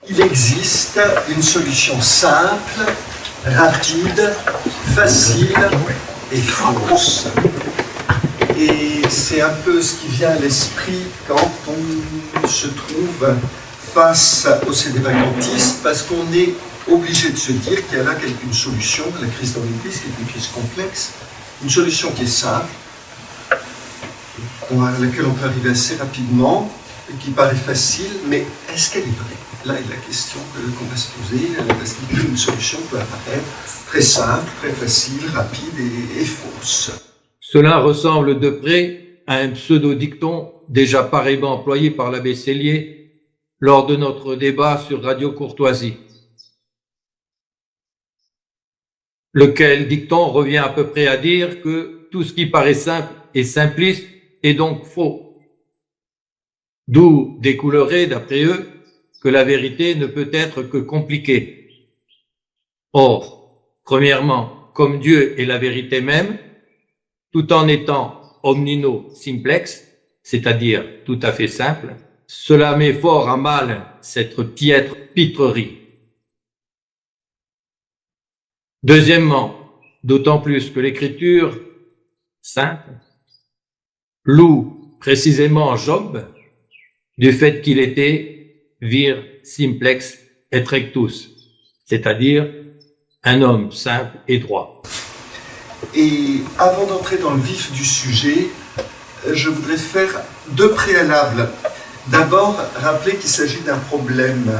Il existe une solution simple, rapide, facile et fausse. Et c'est un peu ce qui vient à l'esprit quand on se trouve face au sédévacantisme, parce qu'on est obligé de se dire qu'il y a là une solution, la crise d'Olympus, qui est une crise complexe, une solution qui est simple, à laquelle on peut arriver assez rapidement, et qui paraît facile, mais est-ce qu'elle est vraie? Là est la question qu'on va se poser, parce qu'une solution peut apparaître très simple, très facile, rapide et fausse. Cela ressemble de près à un pseudo-dicton déjà pareillement employé par l'abbé Sellier lors de notre débat sur Radio Courtoisie, lequel dicton revient à peu près à dire que tout ce qui paraît simple et simpliste est donc faux. D'où découlerait, d'après eux, que la vérité ne peut être que compliquée. Or, premièrement, comme Dieu est la vérité même, tout en étant omnino simplex, c'est-à-dire tout à fait simple, cela met fort à mal cette piètre pitrerie. Deuxièmement, d'autant plus que l'écriture simple loue précisément Job du fait qu'il était vir simplex et rectus, c'est-à-dire un homme simple et droit. Et avant d'entrer dans le vif du sujet, je voudrais faire deux préalables. D'abord, rappeler qu'il s'agit d'un problème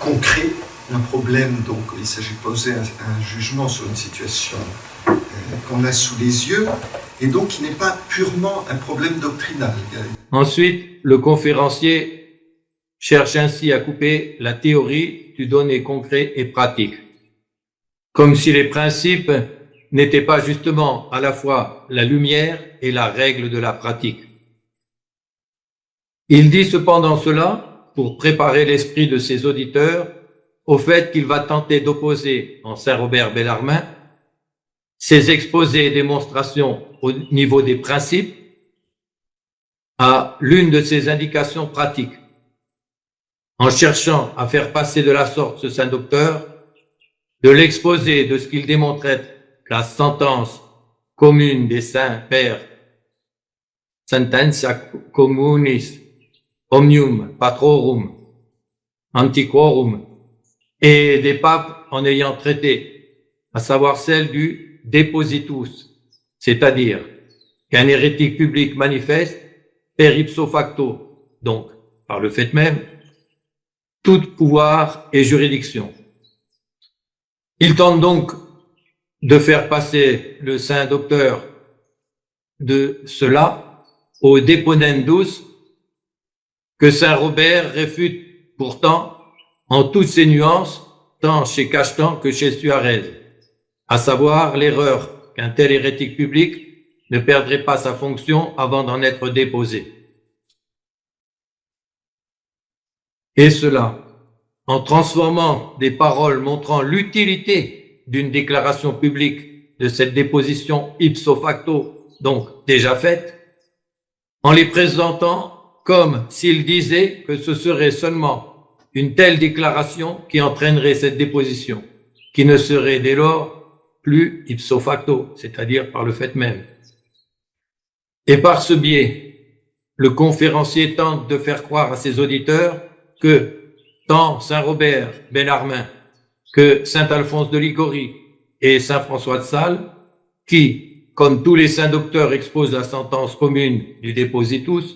concret, un problème, donc il s'agit de poser un jugement sur une situation qu'on a sous les yeux, et donc qui n'est pas purement un problème doctrinal. Ensuite, le conférencier cherche ainsi à couper la théorie du donné concret et pratique, comme si les principes n'étaient pas justement à la fois la lumière et la règle de la pratique. Il dit cependant cela pour préparer l'esprit de ses auditeurs au fait qu'il va tenter d'opposer en Saint-Robert Bellarmin ses exposés et démonstrations au niveau des principes à l'une de ses indications pratiques, en cherchant à faire passer de la sorte ce saint docteur de l'exposé de ce qu'il démontrait la sentence commune des saints pères, sententia communis omnium patrorum antiquorum, et des papes en ayant traité, à savoir celle du depositus, c'est-à-dire qu'un hérétique public manifeste per ipso facto, donc par le fait même, tout pouvoir et juridiction. Il tente donc de faire passer le saint docteur de cela au deponendus que saint Robert réfute pourtant en toutes ses nuances, tant chez Cachetan que chez Suarez, à savoir l'erreur qu'un tel hérétique public ne perdrait pas sa fonction avant d'en être déposé. Et cela, en transformant des paroles montrant l'utilité d'une déclaration publique de cette déposition ipso facto, donc déjà faite, en les présentant comme s'il disait que ce serait seulement une telle déclaration qui entraînerait cette déposition, qui ne serait dès lors plus ipso facto, c'est-à-dire par le fait même. Et par ce biais, le conférencier tente de faire croire à ses auditeurs que tant saint Robert Bellarmin que saint Alphonse de Ligorie et saint François de Sales, qui, comme tous les saints docteurs exposent la sentence commune du depositus,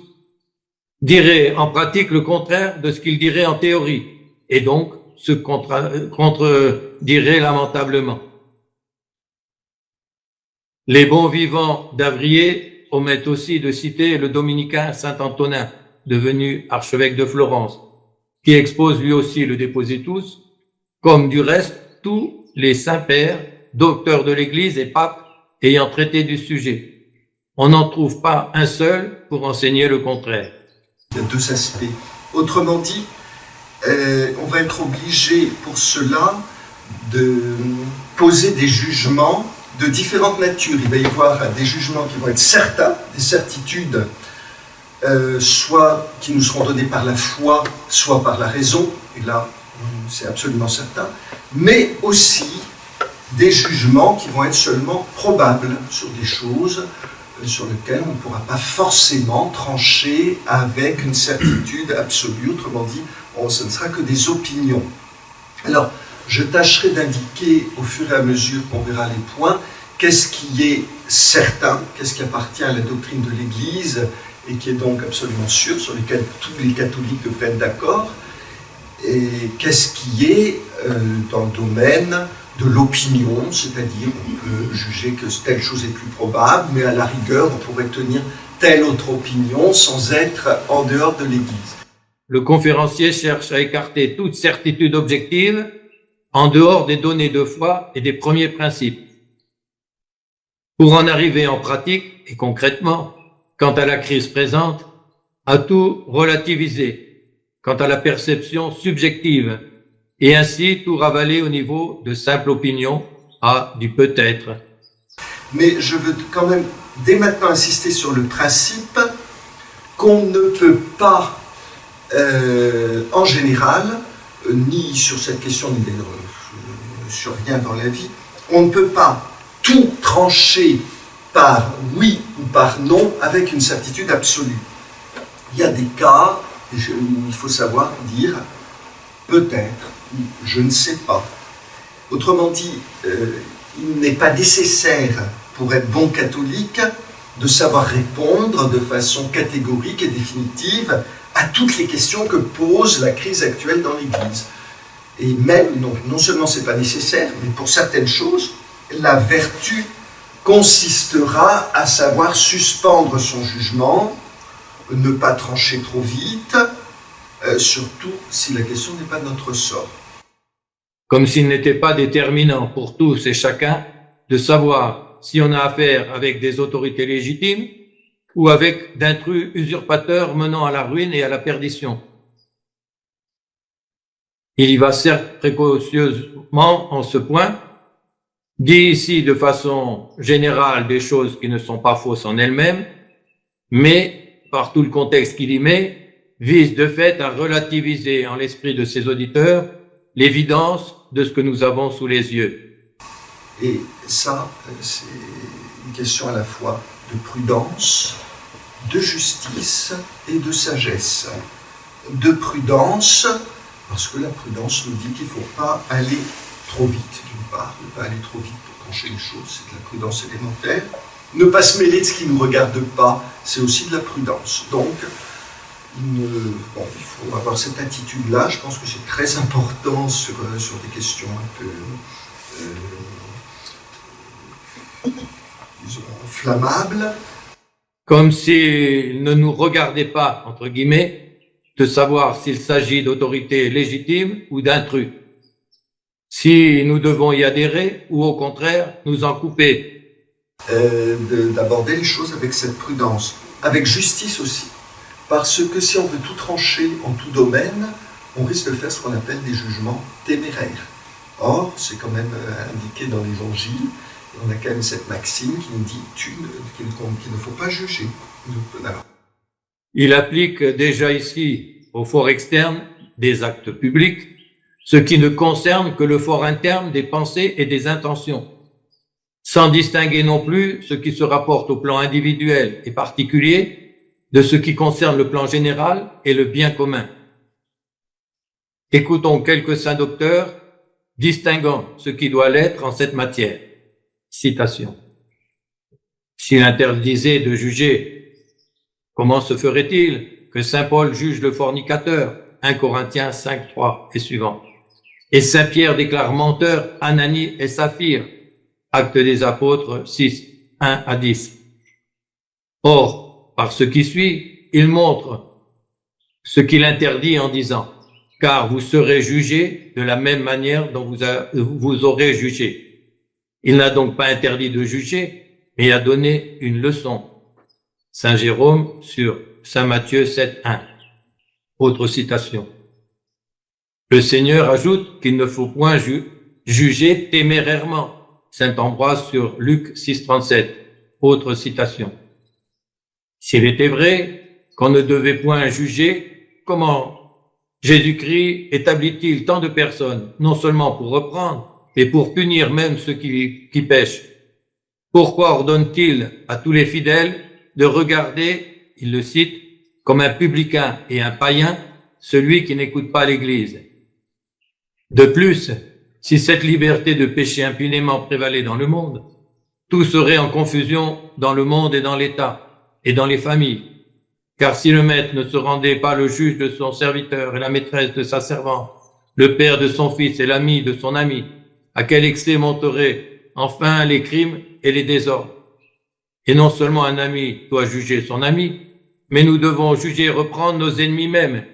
diraient en pratique le contraire de ce qu'ils diraient en théorie, et donc se contrediraient lamentablement. Les bons vivants d'Avrier omettent aussi de citer le dominicain saint Antonin, devenu archevêque de Florence, qui expose lui aussi le depositus, comme du reste tous les saints-pères, docteurs de l'Église et papes ayant traité du sujet. On n'en trouve pas un seul pour enseigner le contraire. Il y a deux aspects. Autrement dit, on va être obligé pour cela de poser des jugements de différentes natures. Il va y avoir des jugements qui vont être certains, des certitudes, soit qui nous seront donnés par la foi, soit par la raison. Et là, c'est absolument certain, mais aussi des jugements qui vont être seulement probables sur des choses sur lesquelles on ne pourra pas forcément trancher avec une certitude absolue. Autrement dit, ce ne sera que des opinions. Alors, je tâcherai d'indiquer au fur et à mesure qu'on verra les points, qu'est-ce qui est certain, qu'est-ce qui appartient à la doctrine de l'Église et qui est donc absolument sûr, sur lequel tous les catholiques devraient être d'accord, et qu'est-ce qui est dans le domaine de l'opinion, c'est-à-dire on peut juger que telle chose est plus probable, mais à la rigueur, on pourrait tenir telle autre opinion sans être en dehors de l'Église. Le conférencier cherche à écarter toute certitude objective en dehors des données de foi et des premiers principes, pour en arriver en pratique et concrètement, quant à la crise présente, à tout relativiser, quant à la perception subjective, et ainsi tout ravaler au niveau de simple opinion à du peut-être. Mais je veux quand même dès maintenant insister sur le principe qu'on ne peut pas, en général, ni sur cette question, ni sur rien dans la vie, on ne peut pas tout trancher par oui ou par non avec une certitude absolue. Il y a des cas où il faut savoir dire peut-être, ou je ne sais pas. Autrement dit, il n'est pas nécessaire pour être bon catholique de savoir répondre de façon catégorique et définitive à toutes les questions que pose la crise actuelle dans l'Église. Et même, non seulement c'est pas nécessaire, mais pour certaines choses, la vertu consistera à savoir suspendre son jugement, ne pas trancher trop vite, surtout si la question n'est pas de notre sort. Comme s'il n'était pas déterminant pour tous et chacun de savoir si on a affaire avec des autorités légitimes ou avec d'intrus usurpateurs menant à la ruine et à la perdition. Il y va certes précautionneusement en ce point, dit ici de façon générale des choses qui ne sont pas fausses en elles-mêmes, mais par tout le contexte qu'il y met, vise de fait à relativiser en l'esprit de ses auditeurs l'évidence de ce que nous avons sous les yeux. Et ça, c'est une question à la fois de prudence, de justice et de sagesse. De prudence, parce que la prudence nous dit qu'il ne faut pas aller trop vite, d'une part, ne pas aller trop vite pour trancher les choses, c'est de la prudence élémentaire. Ne pas se mêler de ce qui ne nous regarde pas, c'est aussi de la prudence. Donc, il faut avoir cette attitude-là. Je pense que c'est très important sur des questions un peu disons, inflammables. Comme s'il ne nous regardait pas, entre guillemets, de savoir s'il s'agit d'autorités légitimes ou d'intrus. Si nous devons y adhérer ou au contraire nous en couper. D'aborder les choses avec cette prudence, avec justice aussi. Parce que si on veut tout trancher en tout domaine, on risque de faire ce qu'on appelle des jugements téméraires. Or, c'est quand même indiqué dans l'Évangile, on a quand même cette maxime qui nous dit qu'il ne faut pas juger. Il applique déjà ici au fort externe des actes publics, ce qui ne concerne que le fort interne des pensées et des intentions, sans distinguer non plus ce qui se rapporte au plan individuel et particulier de ce qui concerne le plan général et le bien commun. Écoutons quelques saints docteurs distinguant ce qui doit l'être en cette matière. Citation. S'il interdisait de juger, comment se ferait-il que saint Paul juge le fornicateur, 1 Corinthiens 5, 3 et suivant, et saint Pierre déclare menteur Ananie et Saphir, Actes des Apôtres 6, 1 à 10. Or, par ce qui suit, il montre ce qu'il interdit en disant « Car vous serez jugés de la même manière dont vous aurez jugé ». Il n'a donc pas interdit de juger, mais a donné une leçon. Saint Jérôme sur Saint Matthieu 7, 1. Autre citation. Le Seigneur ajoute qu'il ne faut point juger témérairement. Saint Ambroise sur Luc 6, 37. Autre citation. S'il était vrai qu'on ne devait point juger, comment Jésus-Christ établit-il tant de personnes, non seulement pour reprendre, mais pour punir même ceux qui pêchent? Pourquoi ordonne-t-il à tous les fidèles de regarder, il le cite, comme un publicain et un païen, celui qui n'écoute pas l'Église? De plus, si cette liberté de pécher impunément prévalait dans le monde, tout serait en confusion dans le monde et dans l'État et dans les familles. Car si le maître ne se rendait pas le juge de son serviteur et la maîtresse de sa servante, le père de son fils et l'ami de son ami, à quel excès monteraient enfin les crimes et les désordres? Et non seulement un ami doit juger son ami, mais nous devons juger et reprendre nos ennemis même,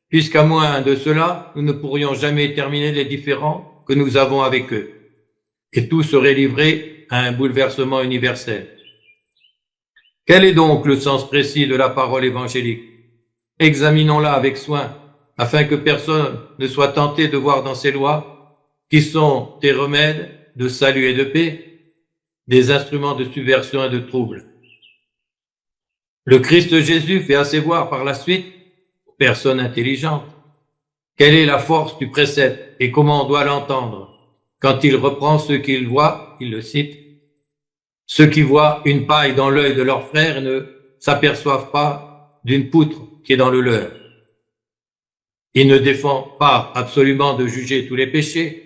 puisqu'à moins de cela, nous ne pourrions jamais terminer les différends que nous avons avec eux. Et tout serait livré à un bouleversement universel. Quel est donc le sens précis de la parole évangélique? Examinons-la avec soin, afin que personne ne soit tenté de voir dans ces lois, qui sont des remèdes de salut et de paix, des instruments de subversion et de trouble. Le Christ Jésus fait assez voir par la suite aux personnes intelligentes quelle est la force du précepte et comment on doit l'entendre. Quand il reprend ce qu'il voit, il le cite, ceux qui voient une paille dans l'œil de leur frère ne s'aperçoivent pas d'une poutre qui est dans le leur. Il ne défend pas absolument de juger tous les péchés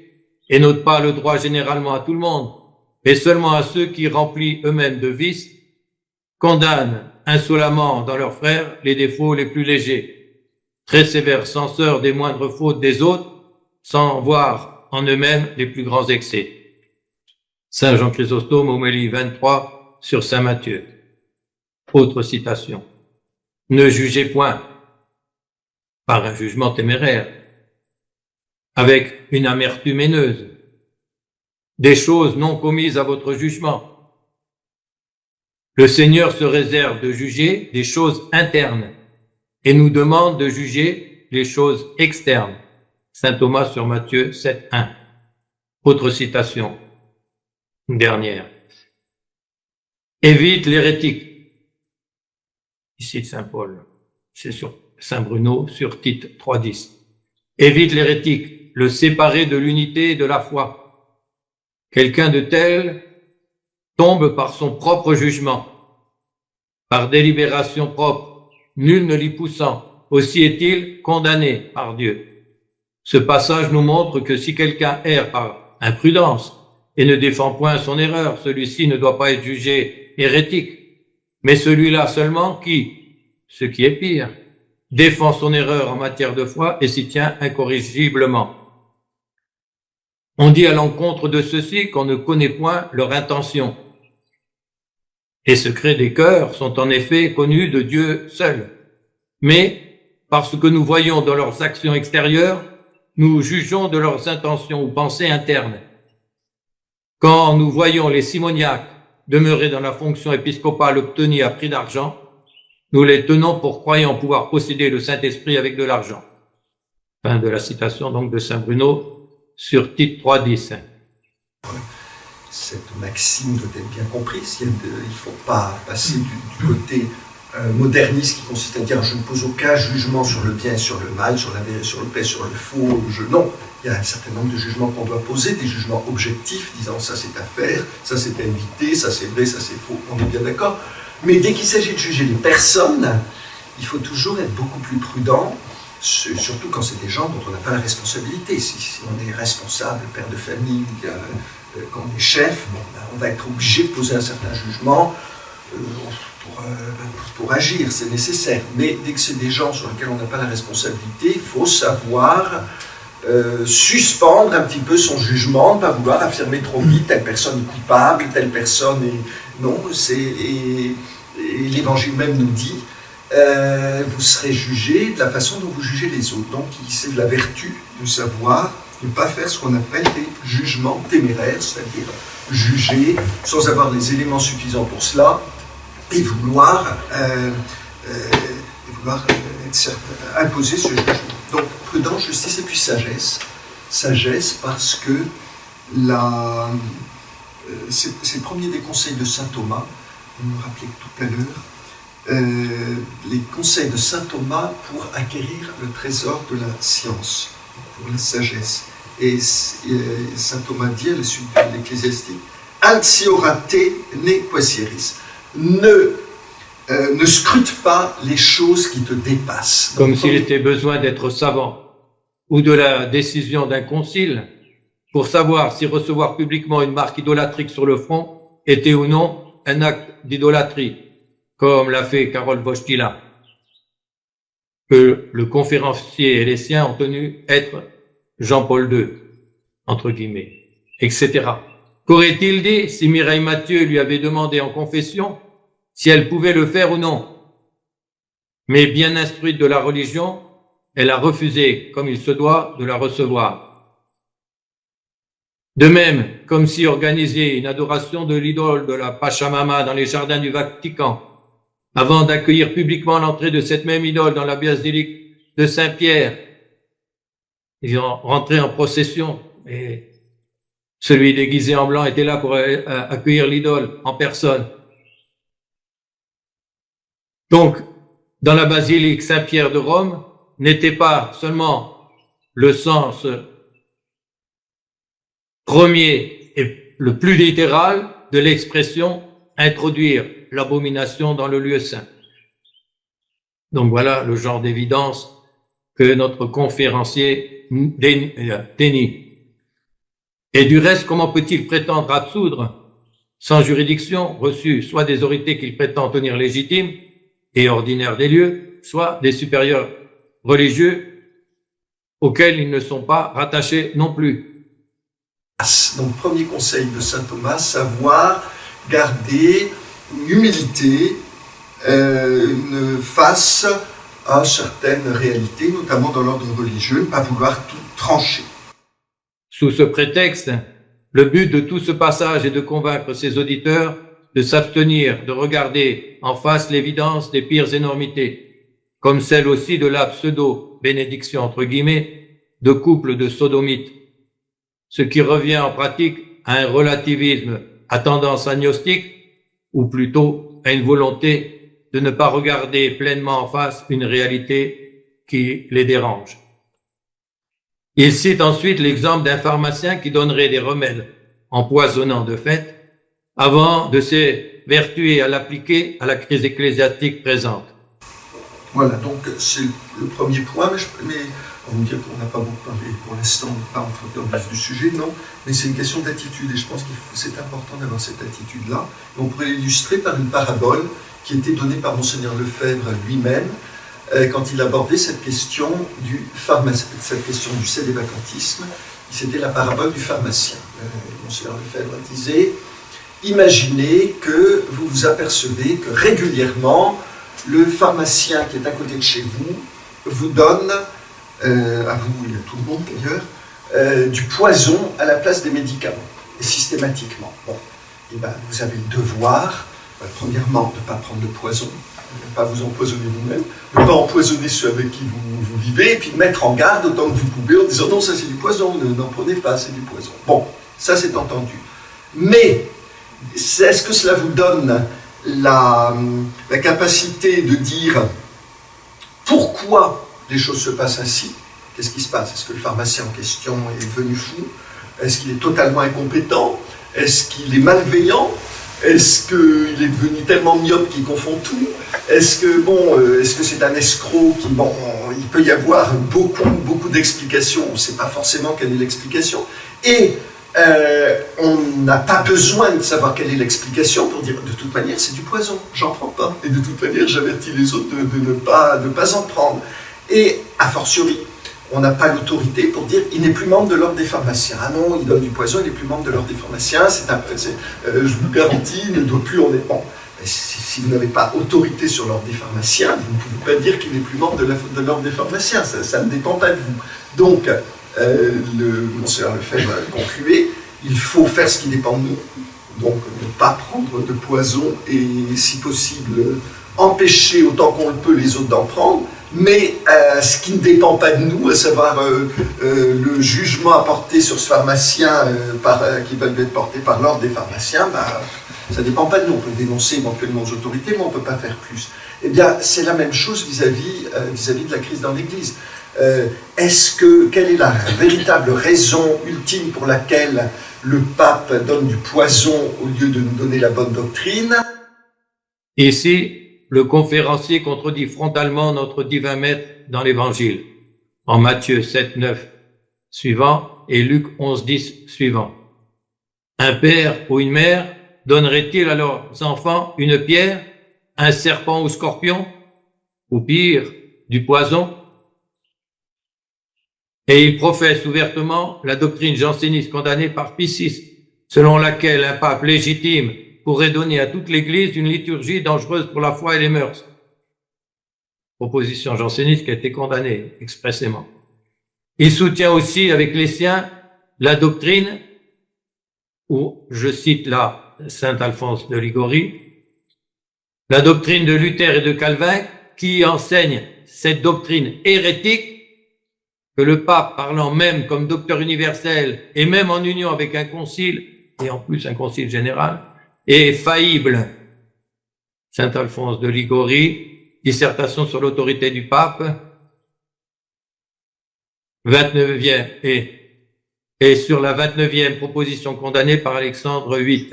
et n'ôte pas le droit généralement à tout le monde, mais seulement à ceux qui, remplis eux-mêmes de vices, condamnent insolemment dans leurs frères les défauts les plus légers, très sévères censeurs des moindres fautes des autres, sans voir en eux-mêmes les plus grands excès. Saint Jean Chrysostome, homélie 23 sur Saint Matthieu. Autre citation. Ne jugez point par un jugement téméraire, avec une amertume haineuse, des choses non commises à votre jugement. Le Seigneur se réserve de juger des choses internes et nous demande de juger les choses externes. Saint Thomas sur Matthieu 7.1. Autre citation, une dernière. Évite l'hérétique. Ici de Saint Paul, c'est sur Saint Bruno, sur Tite 3.10. Évite l'hérétique, le séparer de l'unité et de la foi. Quelqu'un de tel tombe par son propre jugement, par délibération propre, nul ne l'y poussant, aussi est-il condamné par Dieu. Ce passage nous montre que si quelqu'un erre par imprudence et ne défend point son erreur, celui-ci ne doit pas être jugé hérétique, mais celui-là seulement qui, ce qui est pire, défend son erreur en matière de foi et s'y tient incorrigiblement. On dit à l'encontre de ceux-ci qu'on ne connaît point leur intention. Les secrets des cœurs sont en effet connus de Dieu seul. Mais, parce que nous voyons dans leurs actions extérieures, nous jugeons de leurs intentions ou pensées internes. Quand nous voyons les simoniaques demeurer dans la fonction épiscopale obtenue à prix d'argent, nous les tenons pour croyants pouvoir posséder le Saint-Esprit avec de l'argent. Fin de la citation donc de Saint Bruno sur Tite 3.10. Cette maxime doit être bien comprise. Il ne faut pas passer du côté moderniste qui consiste à dire je ne pose aucun jugement sur le bien et sur le mal, sur la vérité, sur le vrai, sur le faux. Non, il y a un certain nombre de jugements qu'on doit poser, des jugements objectifs, disant ça c'est à faire, ça c'est à éviter, ça c'est vrai, ça c'est faux. On est bien d'accord. Mais dès qu'il s'agit de juger les personnes, il faut toujours être beaucoup plus prudent, surtout quand c'est des gens dont on n'a pas la responsabilité. Si on est responsable, père de famille, quand on est chef, on va être obligé de poser un certain jugement pour agir, c'est nécessaire. Mais dès que c'est des gens sur lesquels on n'a pas la responsabilité, il faut savoir suspendre un petit peu son jugement, ne pas vouloir affirmer trop vite telle personne est coupable, telle personne est... Non, et l'Évangile même nous dit vous serez jugés de la façon dont vous jugez les autres. Donc c'est de la vertu de savoir ne pas faire ce qu'on appelle des jugements téméraires, c'est-à-dire juger sans avoir les éléments suffisants pour cela et vouloir imposer ce jugement. Donc prudence, justice et puis sagesse. Sagesse parce que c'est le premier des conseils de saint Thomas, vous me rappelez tout à l'heure, les conseils de saint Thomas pour acquérir le trésor de la science, pour la sagesse. Et saint Thomas dit à la suite de l'Ecclésiastique, Altiorate ne quasieris. Ne scrute pas les choses qui te dépassent. Comme s'il était besoin d'être savant ou de la décision d'un concile pour savoir si recevoir publiquement une marque idolâtrique sur le front était ou non un acte d'idolâtrie, comme l'a fait Karol Wojtyla, que le conférencier et les siens ont tenu être Jean-Paul II, entre guillemets, etc. Qu'aurait-il dit si Mireille Mathieu lui avait demandé en confession si elle pouvait le faire ou non? Mais bien instruite de la religion, elle a refusé, comme il se doit, de la recevoir. De même, comme si organiser une adoration de l'idole de la Pachamama dans les jardins du Vatican, avant d'accueillir publiquement l'entrée de cette même idole dans la basilique de Saint-Pierre, ils ont rentré en procession et celui déguisé en blanc était là pour accueillir l'idole en personne. Donc, dans la basilique Saint-Pierre de Rome, n'était pas seulement le sens premier et le plus littéral de l'expression « introduire l'abomination dans le lieu saint ». Donc voilà le genre d'évidence que notre conférencier dénie. Et du reste, comment peut-il prétendre absoudre sans juridiction reçue soit des autorités qu'il prétend tenir légitimes et ordinaires des lieux, soit des supérieurs religieux auxquels ils ne sont pas rattachés non plus. Donc, premier conseil de saint Thomas, savoir garder une humilité face à certaines réalités, notamment dans l'ordre religieux, ne pas vouloir tout trancher. Sous ce prétexte, le but de tout ce passage est de convaincre ses auditeurs de s'abstenir de regarder en face l'évidence des pires énormités, comme celle aussi de la pseudo-bénédiction, entre guillemets, de couples de sodomites, ce qui revient en pratique à un relativisme à tendance agnostique, ou plutôt à une volonté de ne pas regarder pleinement en face une réalité qui les dérange. Il cite ensuite l'exemple d'un pharmacien qui donnerait des remèdes empoisonnants de fait, avant de s'évertuer à l'appliquer à la crise ecclésiastique présente. Voilà, donc c'est le premier point, mais on va me dire qu'on n'a pas beaucoup parlé pour l'instant, on n'est pas en train de du sujet, non, mais c'est une question d'attitude, et je pense que c'est important d'avoir cette attitude-là. On pourrait l'illustrer par une parabole qui était donnée par Monseigneur Lefebvre lui-même, quand il abordait cette question du célibacantisme. C'était la parabole du pharmacien. Monseigneur Lefebvre disait, imaginez que vous vous apercevez que régulièrement, le pharmacien qui est à côté de chez vous vous donne, à vous et à tout le monde d'ailleurs, du poison à la place des médicaments, et systématiquement. Bon, et ben, vous avez le devoir, premièrement, de ne pas prendre le poison, de ne pas vous empoisonner vous-même, de ne pas empoisonner ceux avec qui vous vivez, et puis de mettre en garde autant que vous pouvez en disant non, ça c'est du poison, n'en prenez pas, c'est du poison. Bon, ça c'est entendu. Mais, est-ce que cela vous donne la capacité de dire pourquoi les choses se passent ainsi? Qu'est-ce qui se passe? Est-ce que le pharmacien en question est devenu fou? Est-ce qu'il est totalement incompétent? Est-ce qu'il est malveillant? Est-ce qu'il est devenu tellement myope qu'il confond tout? Est-ce que c'est un escroc qui, il peut y avoir beaucoup d'explications, on ne sait pas forcément quelle est l'explication. Et on n'a pas besoin de savoir quelle est l'explication pour dire de toute manière c'est du poison, j'en prends pas. Et de toute manière j'avertis les autres de ne pas en prendre. Et a fortiori, on n'a pas l'autorité pour dire il n'est plus membre de l'ordre des pharmaciens. Ah non, il donne du poison, il n'est plus membre de l'ordre des pharmaciens, je vous garantis, il ne doit plus en être. Bon, si vous n'avez pas autorité sur l'ordre des pharmaciens, vous ne pouvez pas dire qu'il n'est plus membre de l'ordre des pharmaciens, ça ne dépend pas de vous. Donc, Monseigneur Lefebvre concluait, il faut faire ce qui dépend de nous, donc ne pas prendre de poison et si possible empêcher autant qu'on le peut les autres d'en prendre, mais ce qui ne dépend pas de nous, à savoir le jugement apporté sur ce pharmacien qui va être porté par l'ordre des pharmaciens, ça ne dépend pas de nous. On peut dénoncer éventuellement aux autorités, mais on ne peut pas faire plus. Eh bien, c'est la même chose vis-à-vis de la crise dans l'Église. Quelle est la véritable raison ultime pour laquelle le pape donne du poison au lieu de nous donner la bonne doctrine? Ici, le conférencier contredit frontalement notre divin maître dans l'Évangile, en Matthieu 7, 9 suivant et Luc 11, 10 suivant. Un père ou une mère donnerait-il à leurs enfants une pierre, un serpent ou scorpion, ou pire, du poison? Et il professe ouvertement la doctrine janséniste condamnée par Pie VI, selon laquelle un pape légitime pourrait donner à toute l'Église une liturgie dangereuse pour la foi et les mœurs. Proposition janséniste qui a été condamnée expressément. Il soutient aussi avec les siens la doctrine, où je cite là saint Alphonse de Liguori, la doctrine de Luther et de Calvin, qui enseigne cette doctrine hérétique que le pape, parlant même comme docteur universel et même en union avec un concile, et en plus un concile général, est faillible. Saint Alphonse de Liguori, dissertation sur l'autorité du pape, 29e, et sur la 29e proposition condamnée par Alexandre VIII.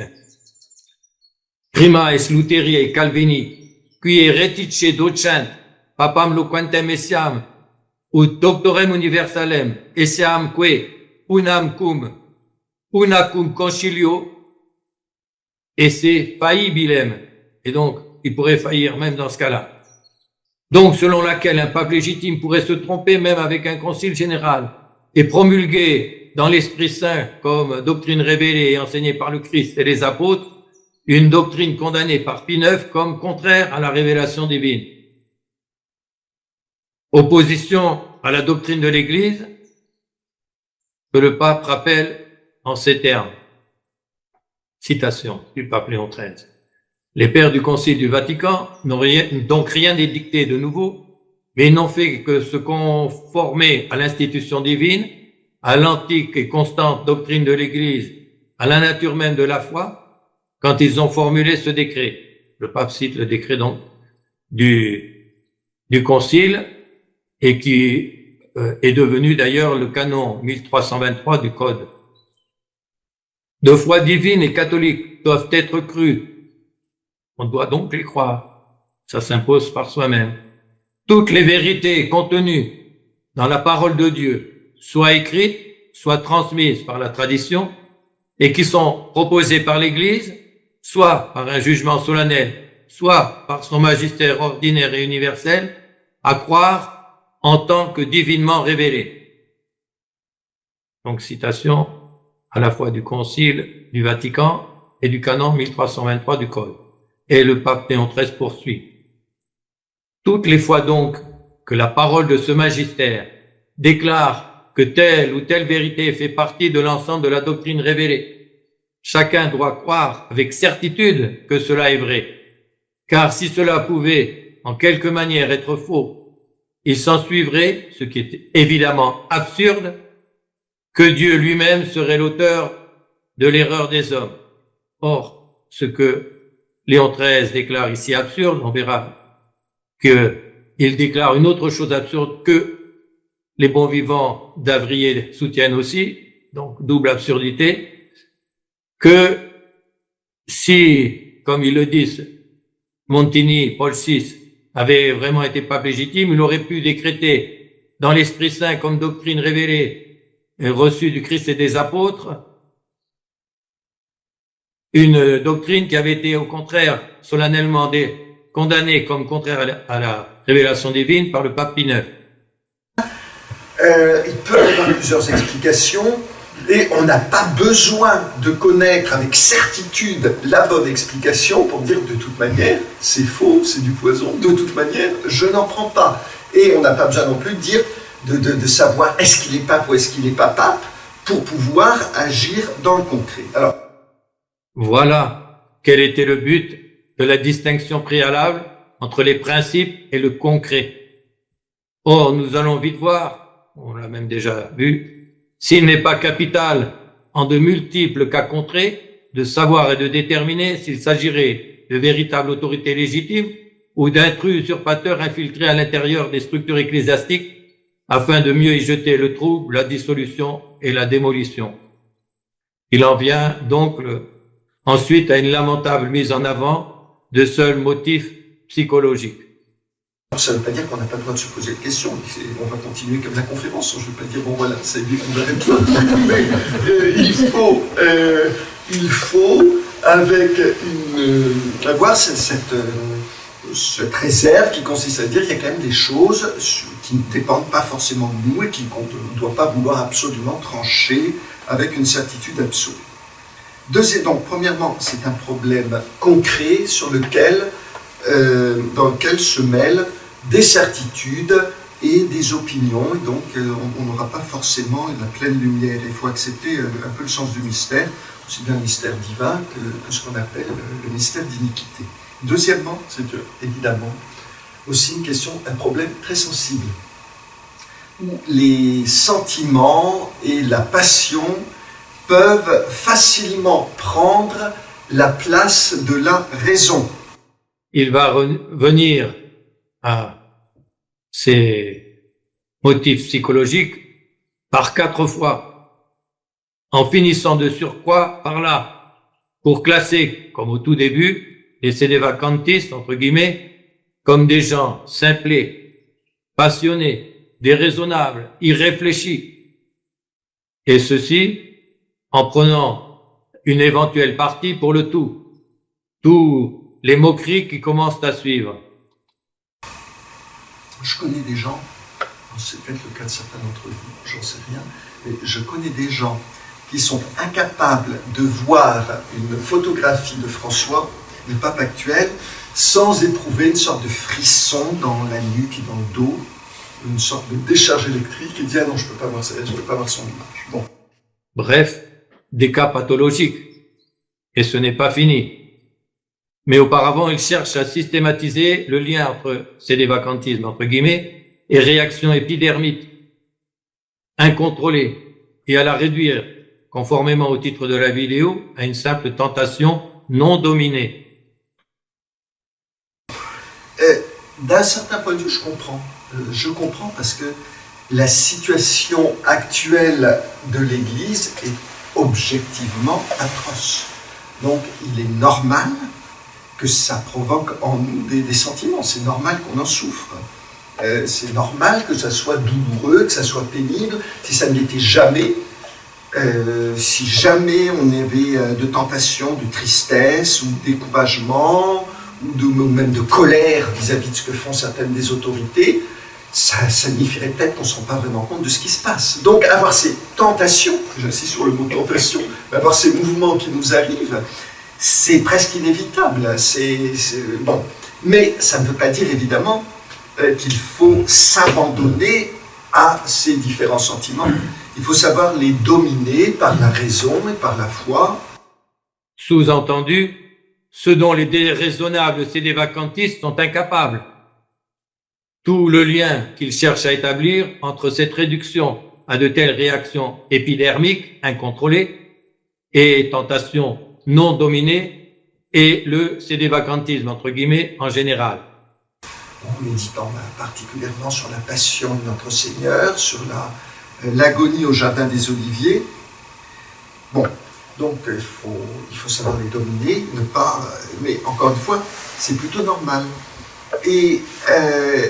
Prima es Lutheriae Calvini, qui retice docent, papam loquentem essiam, ut doctorem universalem, essiam que una cum concilio, esse faillibilem. Et donc, il pourrait faillir même dans ce cas-là. Donc, selon laquelle un pape légitime pourrait se tromper même avec un concile général et promulguer dans l'Esprit Saint comme doctrine révélée et enseignée par le Christ et les apôtres, une doctrine condamnée par Pie IX comme contraire à la révélation divine. Opposition à la doctrine de l'Église que le pape rappelle en ces termes. Citation du pape Léon XIII. Les pères du Concile du Vatican n'ont donc rien édicté de nouveau, mais ils n'ont fait que se conformer à l'institution divine, à l'antique et constante doctrine de l'Église, à la nature même de la foi, quand ils ont formulé ce décret. Le pape cite le décret donc du Concile et qui est devenu d'ailleurs le canon 1323 du Code. De foi divine et catholique doivent être crus. On doit donc les croire. Ça s'impose par soi-même. Toutes les vérités contenues dans la parole de Dieu, soit écrites, soit transmises par la tradition, et qui sont proposées par l'Église, soit par un jugement solennel, soit par son magistère ordinaire et universel, à croire en tant que divinement révélées. Donc, citation à la fois du Concile du Vatican et du canon 1323 du Code. Et le pape Léon XIII poursuit. Toutes les fois donc que la parole de ce magistère déclare que telle ou telle vérité fait partie de l'ensemble de la doctrine révélée, chacun doit croire avec certitude que cela est vrai. Car si cela pouvait en quelque manière être faux, il s'ensuivrait, ce qui est évidemment absurde, que Dieu lui-même serait l'auteur de l'erreur des hommes. Or, ce que Léon XIII déclare ici absurde, on verra qu'il déclare une autre chose absurde que les bons vivants d'Avrier soutiennent aussi, donc double absurdité, que si, comme ils le disent, Montini, Paul VI, avait vraiment été pape légitime, il aurait pu décréter dans l'Esprit Saint comme doctrine révélée et reçue du Christ et des apôtres, une doctrine qui avait été au contraire solennellement condamnée comme contraire à la révélation divine par le pape Pie IX. Il peut y avoir plusieurs explications et on n'a pas besoin de connaître avec certitude la bonne explication pour dire de toute manière c'est faux, c'est du poison, de toute manière je n'en prends pas. Et on n'a pas besoin non plus de dire de savoir est-ce qu'il est pape ou est-ce qu'il n'est pas pape pour pouvoir agir dans le concret. Alors, voilà quel était le but de la distinction préalable entre les principes et le concret. Or, nous allons vite voir, on l'a même déjà vu, s'il n'est pas capital en de multiples cas concrets de savoir et de déterminer s'il s'agirait de véritable autorité légitime ou d'intrus usurpateurs infiltrés à l'intérieur des structures ecclésiastiques afin de mieux y jeter le trouble, la dissolution et la démolition. Il en vient donc ensuite à une lamentable mise en avant de seuls motifs psychologiques. Ça ne veut pas dire qu'on n'a pas le droit de se poser de questions. On va continuer comme la conférence. Je ne vais pas dire, bon voilà, c'est bien qu'on arrête là. Mais il faut avec avoir cette réserve qui consiste à dire qu'il y a quand même des choses qui ne dépendent pas forcément de nous et qu'on ne doit pas vouloir absolument trancher avec une certitude absolue. Donc, premièrement, c'est un problème concret dans lequel se mêlent des certitudes et des opinions, et donc on n'aura pas forcément la pleine lumière. Il faut accepter un peu le sens du mystère, aussi bien le mystère divin que ce qu'on appelle le mystère d'iniquité. Deuxièmement, c'est évidemment aussi un problème très sensible, où les sentiments et la passion peuvent facilement prendre la place de la raison. Il va revenir à ces motifs psychologiques par 4 fois, en finissant de surcroît par là, pour classer, comme au tout début, les sédévacantistes, entre guillemets, comme des gens simplés, passionnés, déraisonnables, irréfléchis, et ceci en prenant une éventuelle partie pour le tout, tous les moqueries qui commencent à suivre. Je connais des gens, c'est peut-être le cas de certains d'entre vous, j'en sais rien, mais je connais des gens qui sont incapables de voir une photographie de François, le pape actuel, sans éprouver une sorte de frisson dans la nuque et dans le dos, une sorte de décharge électrique, et dire ah non, je ne peux pas voir ça, je ne peux pas voir son image. Bon. Bref, des cas pathologiques. Et ce n'est pas fini. Mais auparavant, il cherche à systématiser le lien entre sédévacantisme, entre guillemets, et réaction épidermique, incontrôlée, et à la réduire, conformément au titre de la vidéo, à une simple tentation non dominée. D'un certain point de vue, je comprends. Je comprends parce que la situation actuelle de l'Église est objectivement atroce. Donc, il est normal que ça provoque en nous des sentiments. C'est normal qu'on en souffre. C'est normal que ça soit douloureux, que ça soit pénible. Si ça ne l'était jamais, si jamais on avait de tentation, de tristesse ou de découragement, ou même de colère vis-à-vis de ce que font certaines des autorités, ça signifierait peut-être qu'on ne se rend pas vraiment compte de ce qui se passe. Donc avoir ces tentations, j'insiste sur le mot tentation, avoir ces mouvements qui nous arrivent, c'est presque inévitable. Bon. Mais ça ne veut pas dire évidemment qu'il faut s'abandonner à ces différents sentiments. Il faut savoir les dominer par la raison et par la foi. Sous-entendu, ce dont les déraisonnables sédévacantistes sont incapables. Tout le lien qu'ils cherchent à établir entre cette réduction à de telles réactions épidermiques incontrôlées et tentations non dominées et le sédévacantisme, entre guillemets, en général. En méditant particulièrement sur la passion de notre Seigneur, sur l'agonie au Jardin des Oliviers. Bon, donc il faut savoir les dominer, ne pas... Mais encore une fois, c'est plutôt normal. Et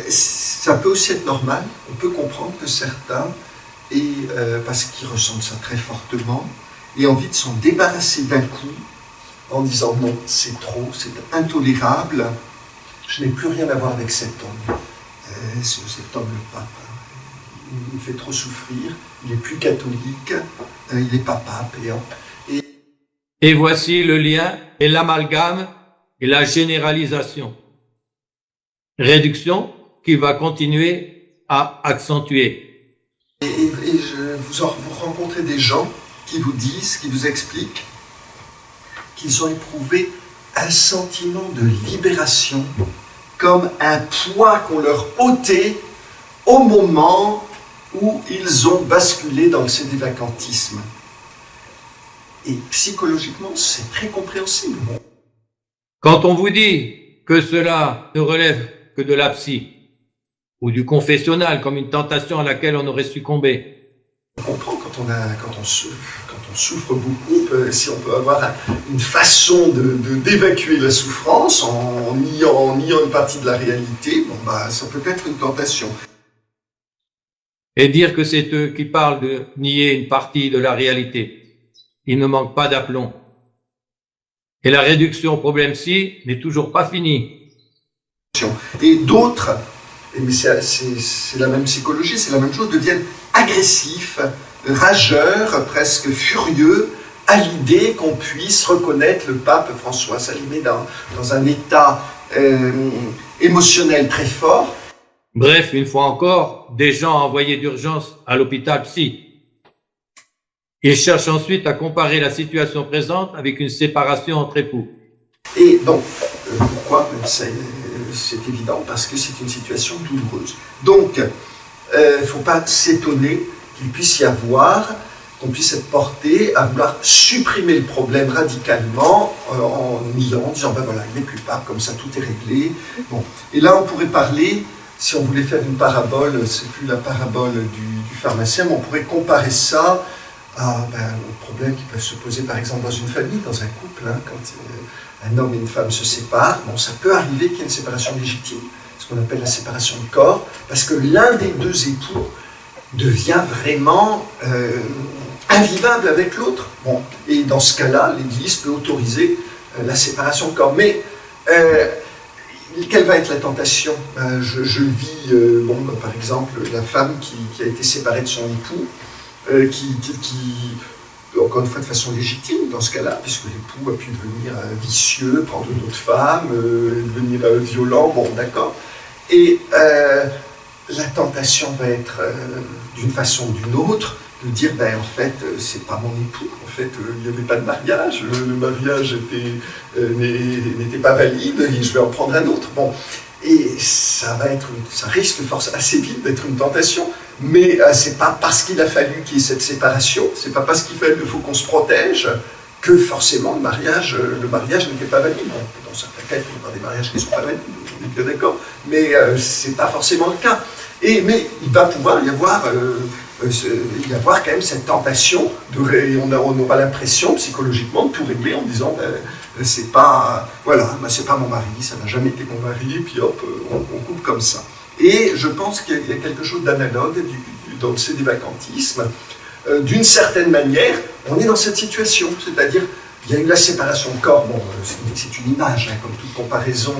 ça peut aussi être normal, on peut comprendre que certains, parce qu'ils ressentent ça très fortement, aient envie de s'en débarrasser d'un coup, en disant non, c'est trop, c'est intolérable, je n'ai plus rien à voir avec cet homme. Cet homme, le pape, il me fait trop souffrir, il n'est plus catholique, il n'est pas pape. Et voici le lien et l'amalgame et la généralisation. Réduction qui va continuer à accentuer. Vous rencontrez des gens qui vous disent, qui vous expliquent qu'ils ont éprouvé un sentiment de libération, comme un poids qu'on leur ôtait au moment où ils ont basculé dans le sédévacantisme. Et psychologiquement, c'est très compréhensible. Quand on vous dit que cela ne relève que de la psy ou du confessionnal comme une tentation à laquelle on aurait succombé. On comprend quand on souffre beaucoup, si on peut avoir une façon d'évacuer la souffrance en niant une partie de la réalité, ça peut être une tentation. Et dire que c'est eux qui parlent de nier une partie de la réalité. Il ne manque pas d'aplomb. Et la réduction au problème-ci n'est toujours pas finie. Et d'autres, mais c'est la même psychologie, c'est la même chose, deviennent agressifs, rageurs, presque furieux, à l'idée qu'on puisse reconnaître le pape François. Ça les met dans un état émotionnel très fort. Bref, une fois encore, des gens envoyés d'urgence à l'hôpital psy. Ils cherchent ensuite à comparer la situation présente avec une séparation entre époux. Et donc, pourquoi? C'est évident, parce que c'est une situation douloureuse. Donc, il ne faut pas s'étonner qu'il puisse y avoir, qu'on puisse être porté à vouloir supprimer le problème radicalement en disant, voilà, il n'est plus pape, comme ça tout est réglé. Bon. Et là, on pourrait parler, si on voulait faire une parabole, c'est plus la parabole du pharmacien, mais on pourrait comparer ça aux problèmes qui peuvent se poser, par exemple, dans une famille, dans un couple, quand un homme et une femme se séparent. Bon, ça peut arriver qu'il y ait une séparation légitime, ce qu'on appelle la séparation de corps, parce que l'un des deux époux devient vraiment invivable avec l'autre. Bon, et dans ce cas-là, l'Église peut autoriser la séparation de corps. Mais quelle va être la tentation? Je vis, par exemple, la femme qui a été séparée de son époux, encore une fois de façon légitime dans ce cas-là, puisque l'époux a pu devenir vicieux, prendre d'autres femmes, devenir violent, bon d'accord. Et la tentation va être d'une façon ou d'une autre de dire en fait c'est pas mon époux, en fait il n'y avait pas de mariage, le mariage n'était pas valide et je vais en prendre un autre. Bon. Et ça risque assez vite d'être une tentation, mais c'est pas parce qu'il a fallu qu'il y ait cette séparation, c'est pas parce qu'il faut qu'on se protège que forcément le mariage n'était pas valide. Bon, dans certains cas, il peut y avoir des mariages qui ne sont pas valides, on est bien d'accord, mais c'est pas forcément le cas. Mais il va pouvoir y avoir quand même cette tentation, on aura l'impression psychologiquement de tout régler en disant c'est pas mon mari, ça n'a jamais été mon mari, et puis hop, on coupe comme ça. Et je pense qu'il y a quelque chose d'analogue dans le sédévacantisme. D'une certaine manière, on est dans cette situation, c'est-à-dire il y a eu la séparation de corps, bon, c'est une image, comme toute comparaison,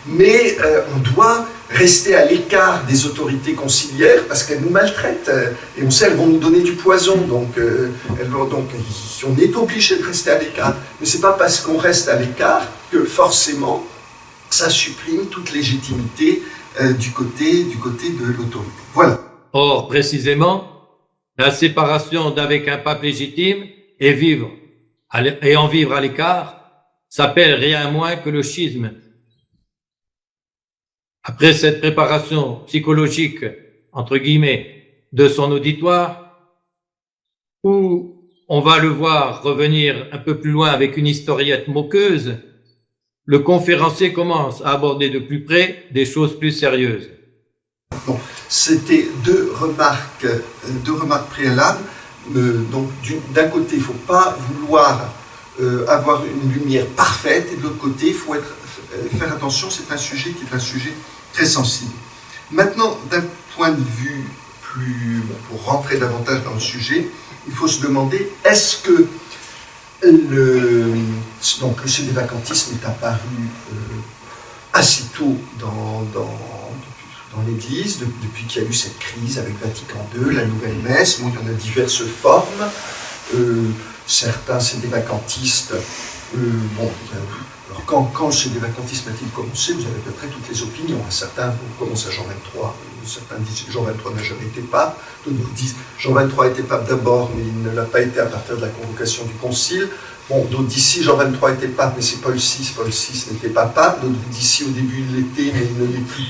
mais on doit rester à l'écart des autorités conciliaires parce qu'elles nous maltraitent, et on sait qu'elles vont nous donner du poison, donc on est obligé de rester à l'écart. Mais ce n'est pas parce qu'on reste à l'écart que forcément ça supprime toute légitimité du côté de l'autorité. Voilà. Or, précisément, la séparation d'avec un pape légitime et en vivre à l'écart s'appelle rien moins que le schisme. Après cette préparation psychologique, entre guillemets, de son auditoire, où on va le voir revenir un peu plus loin avec une historiette moqueuse, le conférencier commence à aborder de plus près des choses plus sérieuses. Bon, c'était deux remarques préalables. Donc, d'un côté, il ne faut pas vouloir avoir une lumière parfaite, et de l'autre côté, il faut faire attention, c'est un sujet qui est un sujet très sensible. Maintenant, d'un point de vue pour rentrer davantage dans le sujet, il faut se demander, est-ce que le sédévacantisme est apparu assez tôt dans l'Église, depuis qu'il y a eu cette crise avec Vatican II, la nouvelle messe. Bon, il y en a diverses formes. Certains sédévacantistes, alors quand le sédévacantisme a-t-il commencé, vous avez à peu près toutes les opinions. Certains commencent à Jean XXIII, certains disent que Jean XXIII n'a jamais été pape, d'autres disent que Jean XXIII était pape d'abord, mais il ne l'a pas été à partir de la convocation du concile. Bon, d'autres d'ici, Jean XXIII était pape, mais c'est Paul VI n'était pas pape. D'autres d'ici, au début, il l'était, mais il ne l'est plus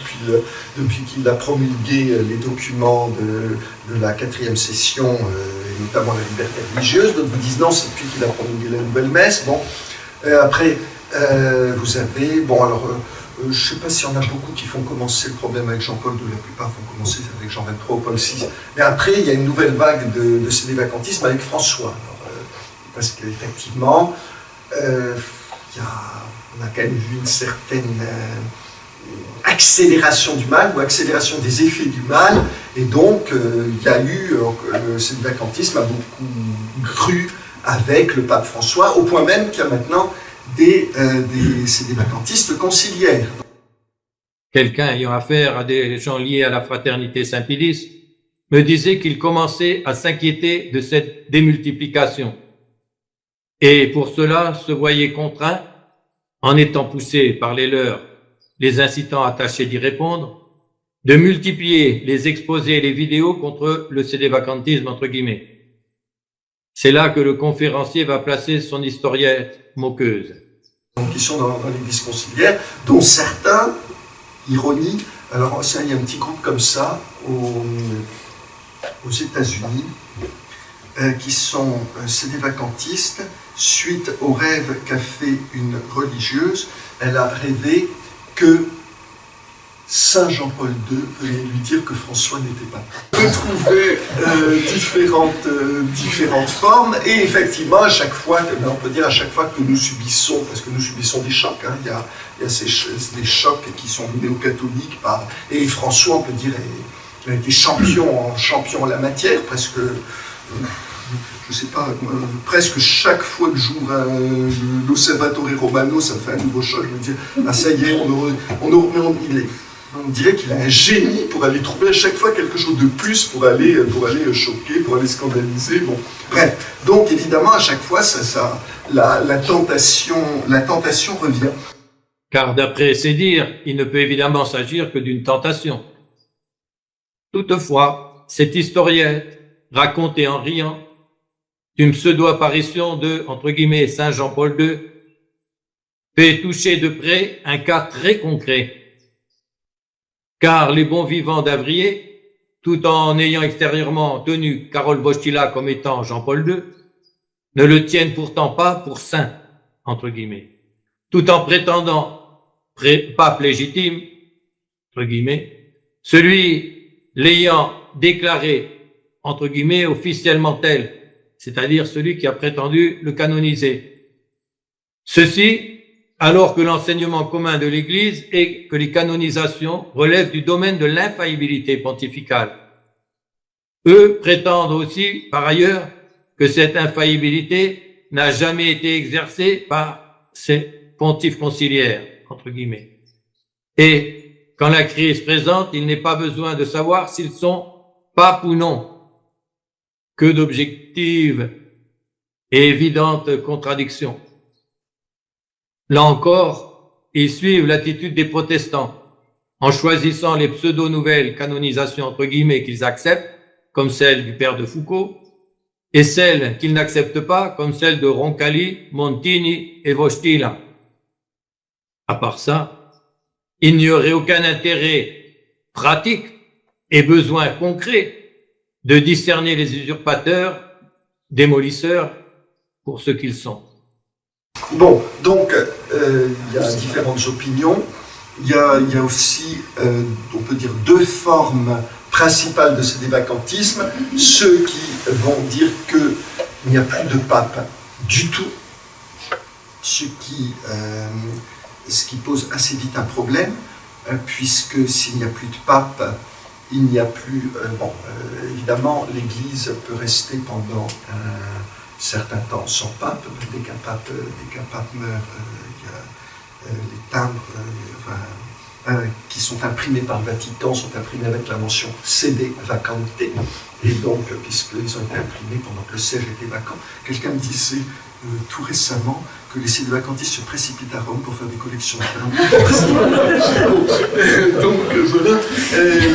depuis qu'il a promulgué les documents de la 4e session, et notamment la liberté religieuse. D'autres vous disent non, c'est depuis qu'il a promulgué la nouvelle messe. Bon, après, vous avez, je ne sais pas s'il y en a beaucoup qui font commencer le problème avec Jean-Paul II, la plupart font commencer avec Jean XXIII ou Paul VI. Mais après, il y a une nouvelle vague de cédé-vacantisme avec François. Alors, parce qu'effectivement, on a quand même vu une certaine accélération du mal ou accélération des effets du mal, et donc il y a eu, le cédé-vacantisme a beaucoup cru avec le pape François, au point même qu'il y a maintenant des cédé-vacantistes conciliaires. Quelqu'un ayant affaire à des gens liés à la fraternité Saint-Pédis me disait qu'il commençait à s'inquiéter de cette démultiplication. Et pour cela se voyait contraint, en étant poussé par les leurs, les incitant à tâcher d'y répondre, de multiplier les exposés et les vidéos contre le cédé-vacantisme entre guillemets. C'est là que le conférencier va placer son historiette moqueuse. Donc, ils sont dans l'église conciliaire, dont certains, ironie, alors ça, il y a un petit groupe comme ça aux États-Unis, qui sont cédé-vacantistes, suite au rêve qu'a fait une religieuse. Elle a rêvé que Saint Jean-Paul II venait lui dire que François n'était pas. On peut trouver différentes formes, et effectivement, à chaque fois, on peut dire à chaque fois que nous subissons, parce que nous subissons des chocs, hein, il y a des chocs qui sont néo-catholiques, et François, on peut dire, a été champion en la matière, presque. Je sais pas, presque chaque fois que j'ouvre l'Osservatore Romano, ça me fait un nouveau choc. Je me dis, ah ça y est, on dirait qu'il a un génie pour aller trouver à chaque fois quelque chose de plus pour aller choquer, pour aller scandaliser. Bon, bref. Donc évidemment, à chaque fois, la tentation revient. Car d'après ses dires, il ne peut évidemment s'agir que d'une tentation. Toutefois, cette historiette, racontée en riant, d'une pseudo-apparition de, entre guillemets, Saint Jean-Paul II, fait toucher de près un cas très concret. Car les bons vivants d'Avrier, tout en ayant extérieurement tenu Karol Wojtyła comme étant Jean-Paul II, ne le tiennent pourtant pas pour saint, entre guillemets, tout en prétendant pape légitime, entre guillemets, celui l'ayant déclaré, entre guillemets, officiellement tel, c'est-à-dire celui qui a prétendu le canoniser. Ceci, alors que l'enseignement commun de l'Église est que les canonisations relèvent du domaine de l'infaillibilité pontificale. Eux prétendent aussi, par ailleurs, que cette infaillibilité n'a jamais été exercée par ces pontifes conciliaires, entre guillemets. Et quand la crise se présente, il n'est pas besoin de savoir s'ils sont papes ou non. Que d'objectives et évidentes contradictions. Là encore, ils suivent l'attitude des protestants, en choisissant les pseudo-nouvelles canonisations entre guillemets qu'ils acceptent, comme celle du père de Foucault, et celles qu'ils n'acceptent pas, comme celle de Roncalli, Montini et Wojtyła. À part ça, il n'y aurait aucun intérêt pratique et besoin concret de discerner les usurpateurs, démolisseurs, pour ce qu'ils sont. Bon, donc, il y a différentes opinions. Il y a aussi, on peut dire, deux formes principales de ce cédé-vacantisme. Ceux qui vont dire qu'il n'y a plus de pape du tout, ce qui pose assez vite un problème, puisque s'il n'y a plus de pape, il n'y a plus... évidemment, l'Église peut rester pendant un certain temps sans pape. Dès qu'un pape meurt, il y a les timbres qui sont imprimés par le Vatican, sont imprimés avec la mention « sede vacante ». Et donc, puisqu'ils ont été imprimés pendant que le siège était vacant, quelqu'un me disait tout récemment que les cédé-vacantistes se précipitent à Rome pour faire des collections de timbres. Donc voilà,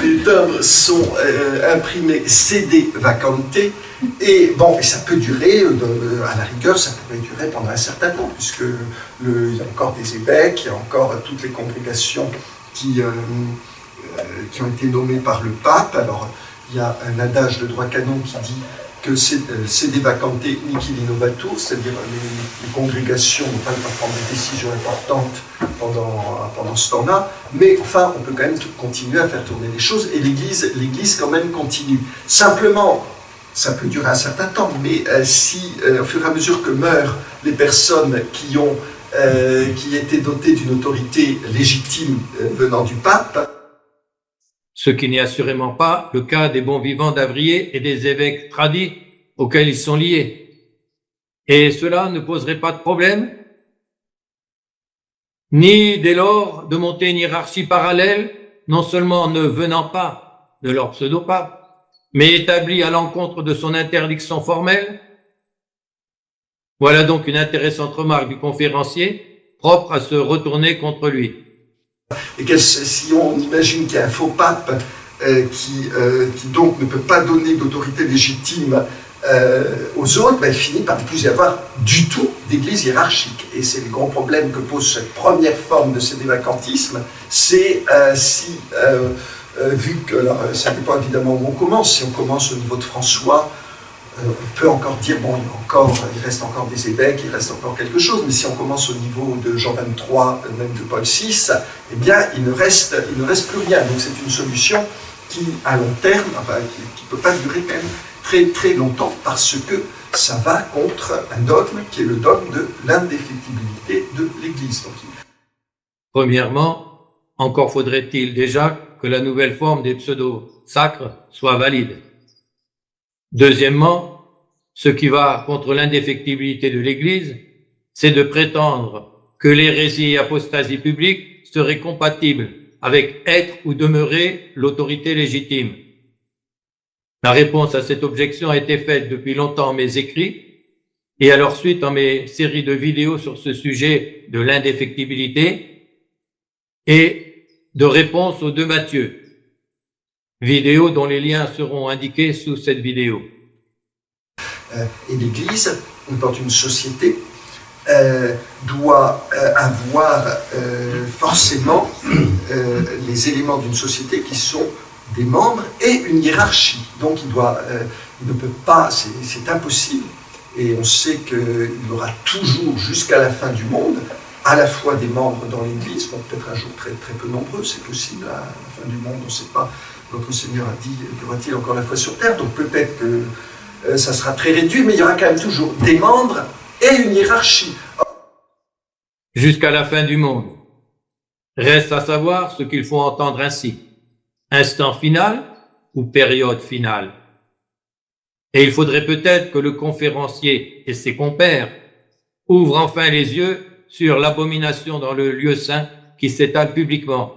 les timbres sont imprimés cédé vacante, et bon, et ça peut durer, à la rigueur, ça pourrait durer pendant un certain temps, puisque il y a encore des évêques, il y a encore toutes les congrégations qui ont été nommées par le pape. Alors, il y a un adage de droit canon qui dit que sede vacante nihil innovatur, c'est-à-dire les congrégations n'ont pas le droit de prendre des décisions importantes pendant ce temps-là, mais enfin, on peut quand même continuer à faire tourner les choses, et l'Église quand même continue. Simplement, ça peut durer un certain temps, mais si, au fur et à mesure que meurent les personnes qui étaient dotées d'une autorité légitime venant du pape, ce qui n'est assurément pas le cas des bons vivants d'Avrier et des évêques tradis auxquels ils sont liés. Et cela ne poserait pas de problème, ni dès lors de monter une hiérarchie parallèle, non seulement ne venant pas de leur pseudo-pape, mais établie à l'encontre de son interdiction formelle. Voilà donc une intéressante remarque du conférencier, propre à se retourner contre lui. Et si on imagine qu'il y a un faux pape qui donc ne peut pas donner d'autorité légitime aux autres, il finit par ne plus y avoir du tout d'église hiérarchique. Et c'est le grand problème que pose cette première forme de sédévacantisme, c'est vu que, alors, ça dépend évidemment où on commence, si on commence au niveau de François, on peut encore dire, bon, il reste encore des évêques, il reste encore quelque chose, mais si on commence au niveau de Jean 23, même de Paul VI, eh bien, il ne reste plus rien. Donc c'est une solution qui, à long terme, qui ne peut pas durer quand même très très longtemps, parce que ça va contre un dogme qui est le dogme de l'indéfectibilité de l'Église. Premièrement, encore faudrait-il déjà que la nouvelle forme des pseudo-sacres soit valide. Deuxièmement, ce qui va contre l'indéfectibilité de l'Église, c'est de prétendre que l'hérésie et apostasie publique seraient compatibles avec être ou demeurer l'autorité légitime. La réponse à cette objection a été faite depuis longtemps en mes écrits et à leur suite en mes séries de vidéos sur ce sujet de l'indéfectibilité et de réponse aux 2 Matthieu. Vidéo dont les liens seront indiqués sous cette vidéo. Et l'Église, dans une société, doit avoir forcément les éléments d'une société qui sont des membres et une hiérarchie. Donc il ne peut pas, c'est impossible, et on sait qu'il y aura toujours, jusqu'à la fin du monde, à la fois des membres dans l'Église, bon, peut-être un jour très, très peu nombreux, c'est possible, à la fin du monde, on ne sait pas. Notre Seigneur a dit, y aura-t-il encore la foi sur terre? Donc peut-être que ça sera très réduit, mais il y aura quand même toujours des membres et une hiérarchie. Jusqu'à la fin du monde. Reste à savoir ce qu'il faut entendre ainsi. Instant final ou période finale. Et il faudrait peut-être que le conférencier et ses compères ouvrent enfin les yeux sur l'abomination dans le lieu saint qui s'étale publiquement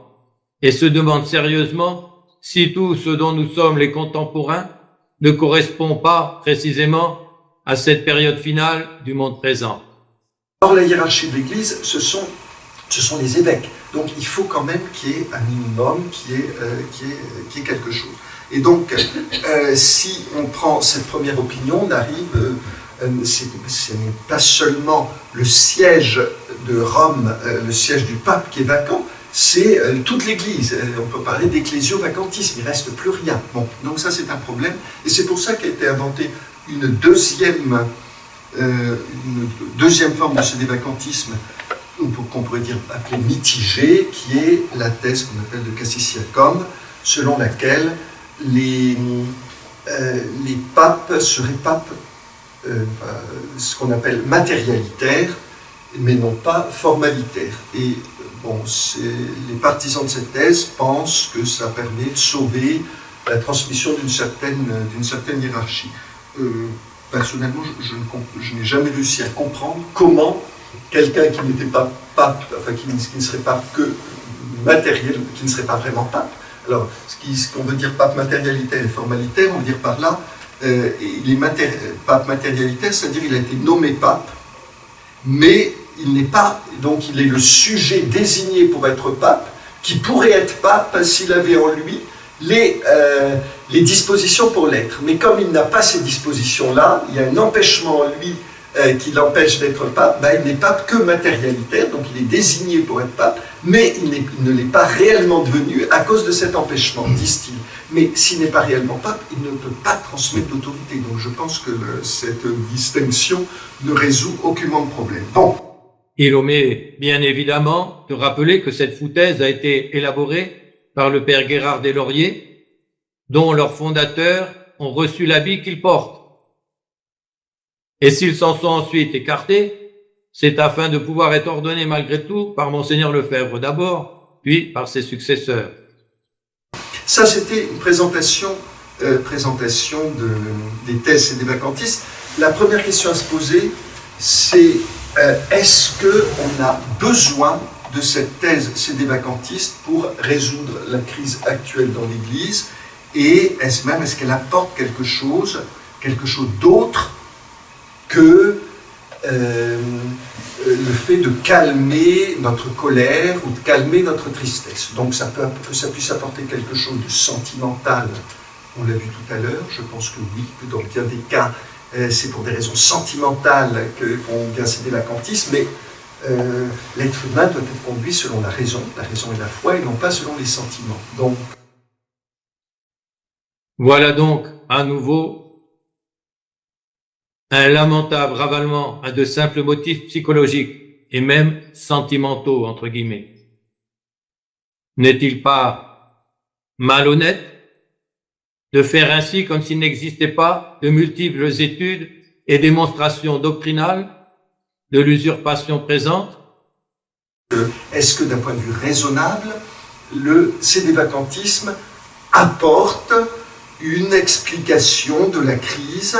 et se demandent sérieusement si tout ce dont nous sommes les contemporains ne correspond pas précisément à cette période finale du monde présent. Or, la hiérarchie de l'Église, ce sont les évêques. Donc, il faut quand même qu'il y ait un minimum, qu'il y ait quelque chose. Et donc, si on prend cette première opinion, on arrive, ce n'est pas seulement le siège de Rome, le siège du pape qui est vacant, c'est toute l'Église. On peut parler d'ecclésiovacantisme, il ne reste plus rien. Bon, donc ça c'est un problème, et c'est pour ça qu'a été inventée une deuxième forme de sédévacantisme, qu'on pourrait dire appeler mitigée, qui est la thèse qu'on appelle de Cassisiacum, selon laquelle les papes seraient papes, ce qu'on appelle matérialitaires, mais non pas formalitaires. Et bon, les partisans de cette thèse pensent que ça permet de sauver la transmission d'une certaine hiérarchie. Personnellement, je n'ai jamais réussi à comprendre comment quelqu'un qui n'était pas pape, enfin qui ne serait pas que matériel, qui ne serait pas vraiment pape. Alors, ce qu'on veut dire pape matérialitaire et formalitaire, on veut dire par là, pape matérialitaire, c'est-à-dire il a été nommé pape, mais il n'est pas, donc il est le sujet désigné pour être pape, qui pourrait être pape s'il avait en lui les dispositions pour l'être. Mais comme il n'a pas ces dispositions-là, il y a un empêchement en lui qui l'empêche d'être pape, il n'est pape que matérialitaire, donc il est désigné pour être pape, mais il ne l'est pas réellement devenu à cause de cet empêchement, disent-ils. Mais s'il n'est pas réellement pape, il ne peut pas transmettre d'autorité. Donc je pense que cette distinction ne résout aucunement de problème. Bon. Il omet bien évidemment de rappeler que cette foutaise a été élaborée par le père Guérard des Lauriers, dont leurs fondateurs ont reçu l'habit qu'ils portent. Et s'ils s'en sont ensuite écartés, c'est afin de pouvoir être ordonnés malgré tout par Monseigneur Lefebvre d'abord, puis par ses successeurs. Ça, c'était une présentation des thèses et des vacantistes. La première question à se poser, c'est est-ce qu'on a besoin de cette thèse sédévacantistes pour résoudre la crise actuelle dans l'Église, et est-ce qu'elle apporte quelque chose d'autre que le fait de calmer notre colère ou de calmer notre tristesse. Donc que ça puisse apporter quelque chose de sentimental, on l'a vu tout à l'heure, je pense que oui, que dans bien des cas, c'est pour des raisons sentimentales qu'on vient sédévacantisme, mais l'être humain doit être conduit selon la raison et la foi, et non pas selon les sentiments. Donc, voilà donc à nouveau un lamentable ravalement à de simples motifs psychologiques et même sentimentaux, entre guillemets. N'est-il pas malhonnête de faire ainsi comme s'il n'existait pas de multiples études et démonstrations doctrinales de l'usurpation présente? Est-ce que d'un point de vue raisonnable, le sédévacantisme apporte une explication de la crise,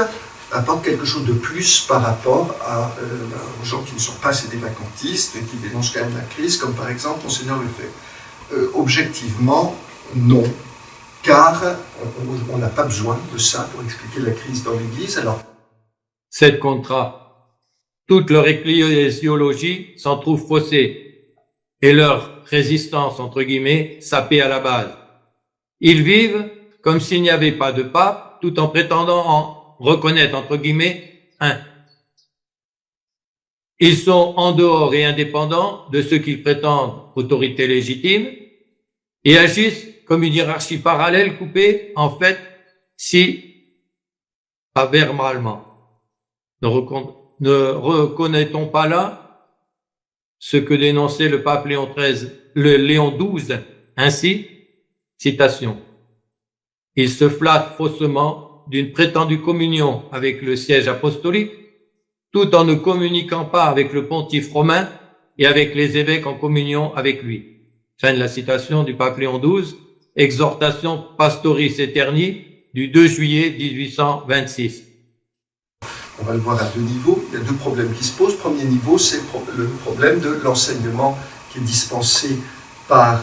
apporte quelque chose de plus par rapport aux gens qui ne sont pas sédévacantistes et qui dénoncent quand même la crise, comme par exemple Monseigneur Lefebvre? Objectivement, non, car on n'a pas besoin de ça pour expliquer la crise dans l'Église. Alors, cette contra, toute leur ecclésiologie s'en trouve faussée et leur résistance, entre guillemets, sapée à la base. Ils vivent comme s'il n'y avait pas de pape, tout en prétendant en reconnaître, entre guillemets, un. Ils sont en dehors et indépendants de ceux qu'ils prétendent autorité légitime et agissent comme une hiérarchie parallèle coupée, en fait, si pas verbalement. Ne reconnaît-on pas là ce que dénonçait le pape Léon XII ainsi, citation, « Il se flatte faussement d'une prétendue communion avec le siège apostolique, tout en ne communiquant pas avec le pontife romain et avec les évêques en communion avec lui. » Fin de la citation du pape Léon XII, Exhortation Pastoris Aeterni du 2 juillet 1826. On va le voir à deux niveaux. Il y a deux problèmes qui se posent. Premier niveau, c'est le problème de l'enseignement qui est dispensé par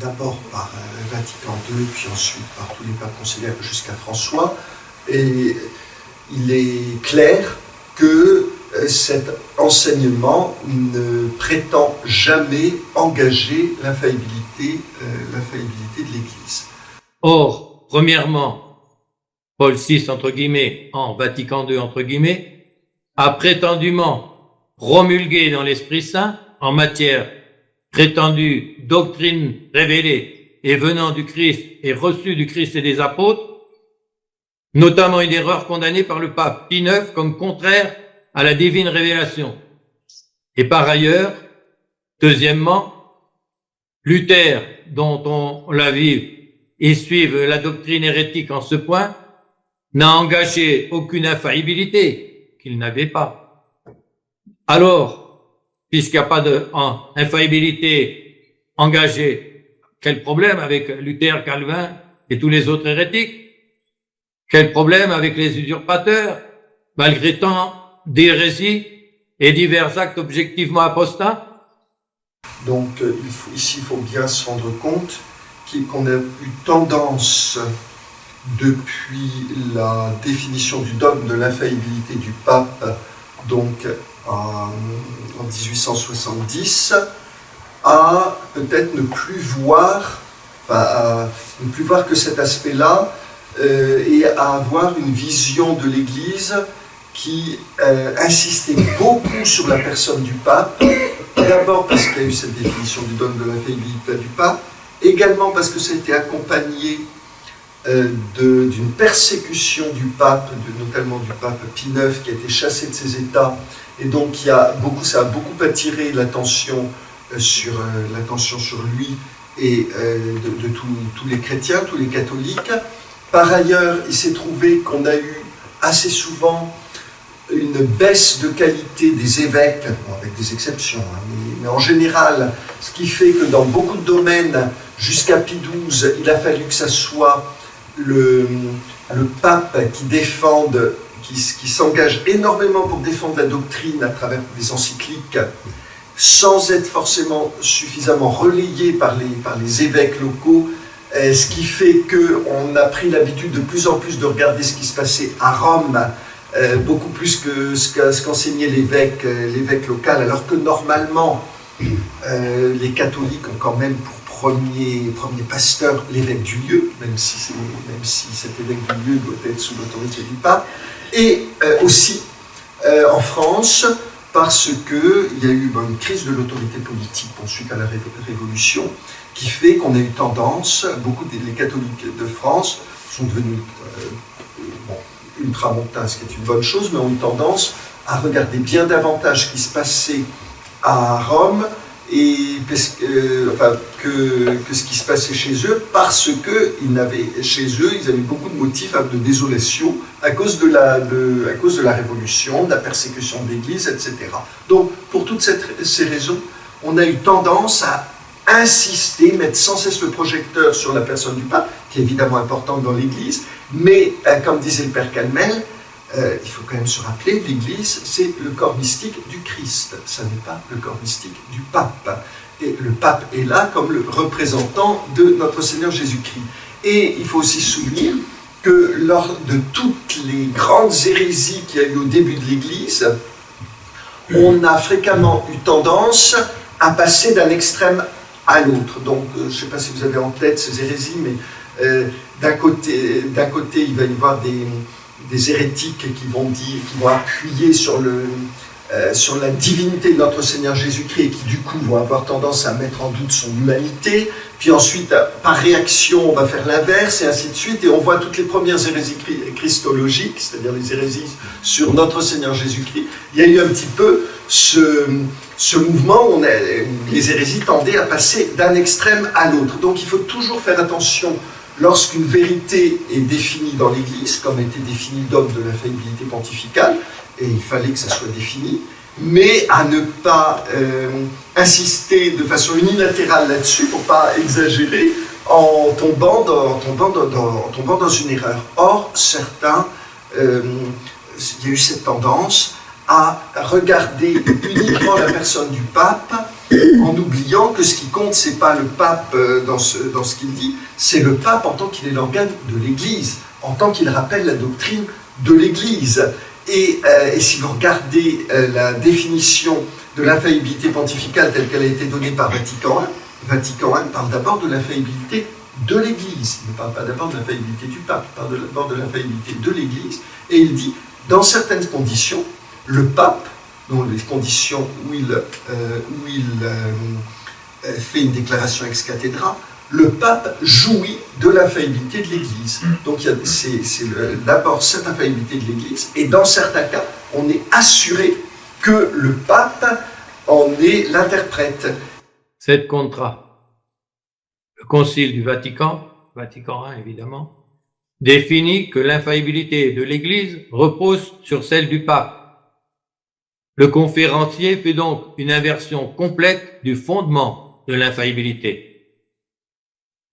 d'abord par Vatican II, puis ensuite par tous les papes conciliaires jusqu'à François. Et il est clair que cet enseignement ne prétend jamais engager l'infaillibilité de l'Église. Or, premièrement, Paul VI, entre guillemets, en Vatican II, entre guillemets, a prétendument promulgué dans l'Esprit Saint, en matière prétendue doctrine révélée et venant du Christ et reçue du Christ et des apôtres, notamment une erreur condamnée par le pape Pie IX comme contraire à la divine révélation. Et par ailleurs, deuxièmement, Luther, dont on l'a vu et suivent la doctrine hérétique en ce point, n'a engagé aucune infaillibilité qu'il n'avait pas. Alors, puisqu'il n'y a pas d'infaillibilité engagée, quel problème avec Luther, Calvin et tous les autres hérétiques? Quel problème avec les usurpateurs, malgré tant d'hérésies et divers actes objectivement apostats? Donc, il faut bien se rendre compte qu'on a eu tendance, depuis la définition du dogme de l'infaillibilité du pape, donc en 1870, à peut-être ne plus voir que cet aspect-là, et à avoir une vision de l'Église qui insistait beaucoup sur la personne du pape, d'abord parce qu'il y a eu cette définition du dogme de l'infaillibilité du pape, également parce que ça a été accompagné d'une persécution du pape, notamment du pape Pie IX, qui a été chassé de ses États, et donc ça a beaucoup attiré l'attention sur lui et de tous les chrétiens, tous les catholiques. Par ailleurs, il s'est trouvé qu'on a eu assez souvent une baisse de qualité des évêques, bon, avec des exceptions, hein, mais en général, ce qui fait que dans beaucoup de domaines, jusqu'à Pie XII, il a fallu que ça soit le pape qui s'engage énormément pour défendre la doctrine à travers des encycliques, sans être forcément suffisamment relayé par les évêques locaux, ce qui fait qu'on a pris l'habitude de plus en plus de regarder ce qui se passait à Rome, beaucoup plus que ce qu'enseignait l'évêque local, alors que normalement, les catholiques ont quand même pour premier pasteur l'évêque du lieu, même si cet évêque du lieu doit être sous l'autorité du pape, et aussi en France, parce qu'il y a eu une crise de l'autorité politique suite à la Révolution, qui fait qu'on a eu tendance, les catholiques de France sont devenus ultramontains, ce qui est une bonne chose, mais ont eu tendance à regarder bien davantage ce qui se passait à Rome que ce qui se passait chez eux, parce que chez eux, ils avaient beaucoup de motifs de désolation à cause de la Révolution, de la persécution de l'Église, etc. Donc, pour toutes ces raisons, on a eu tendance à insister, mettre sans cesse le projecteur sur la personne du pape, qui est évidemment importante dans l'Église, mais, comme disait le Père Calmel, il faut quand même se rappeler, l'Église, c'est le corps mystique du Christ, ça n'est pas le corps mystique du pape. Et le pape est là comme le représentant de notre Seigneur Jésus-Christ. Et il faut aussi se souvenir que lors de toutes les grandes hérésies qu'il y a eu au début de l'Église, on a fréquemment eu tendance à passer d'un extrême à l'autre. Donc, je ne sais pas si vous avez en tête ces hérésies, mais d'un côté, il va y avoir des hérétiques qui vont appuyer sur la divinité de notre Seigneur Jésus-Christ et qui du coup vont avoir tendance à mettre en doute son humanité, puis ensuite par réaction on va faire l'inverse et ainsi de suite, et on voit toutes les premières hérésies christologiques, c'est-à-dire les hérésies sur notre Seigneur Jésus-Christ. Il y a eu un petit peu ce mouvement où les hérésies tendaient à passer d'un extrême à l'autre. Donc il faut toujours faire attention lorsqu'une vérité est définie dans l'Église, comme était défini le dogme de l'infaillibilité pontificale, et il fallait que ça soit défini, mais à ne pas insister de façon unilatérale là-dessus, pour ne pas exagérer, en tombant dans une erreur. Or, il y a eu cette tendance à regarder uniquement la personne du pape, en oubliant que ce qui compte, ce n'est pas le pape dans ce qu'il dit, c'est le pape en tant qu'il est l'organe de l'Église, en tant qu'il rappelle la doctrine de l'Église. Et si vous regardez la définition de l'infaillibilité pontificale telle qu'elle a été donnée par Vatican I parle d'abord de l'infaillibilité de l'Église. Il ne parle pas d'abord de l'infaillibilité du pape, il parle d'abord de l'infaillibilité de l'Église. Et il dit, dans certaines conditions, le pape, dans les conditions où il fait une déclaration ex cathedra, le pape jouit de l'infaillibilité de l'Église. Donc c'est d'abord cette infaillibilité de l'Église, et dans certains cas, on est assuré que le pape en est l'interprète. C'est contrat. Le Concile du Vatican I évidemment, définit que l'infaillibilité de l'Église repose sur celle du pape. Le conférencier fait donc une inversion complète du fondement de l'infaillibilité.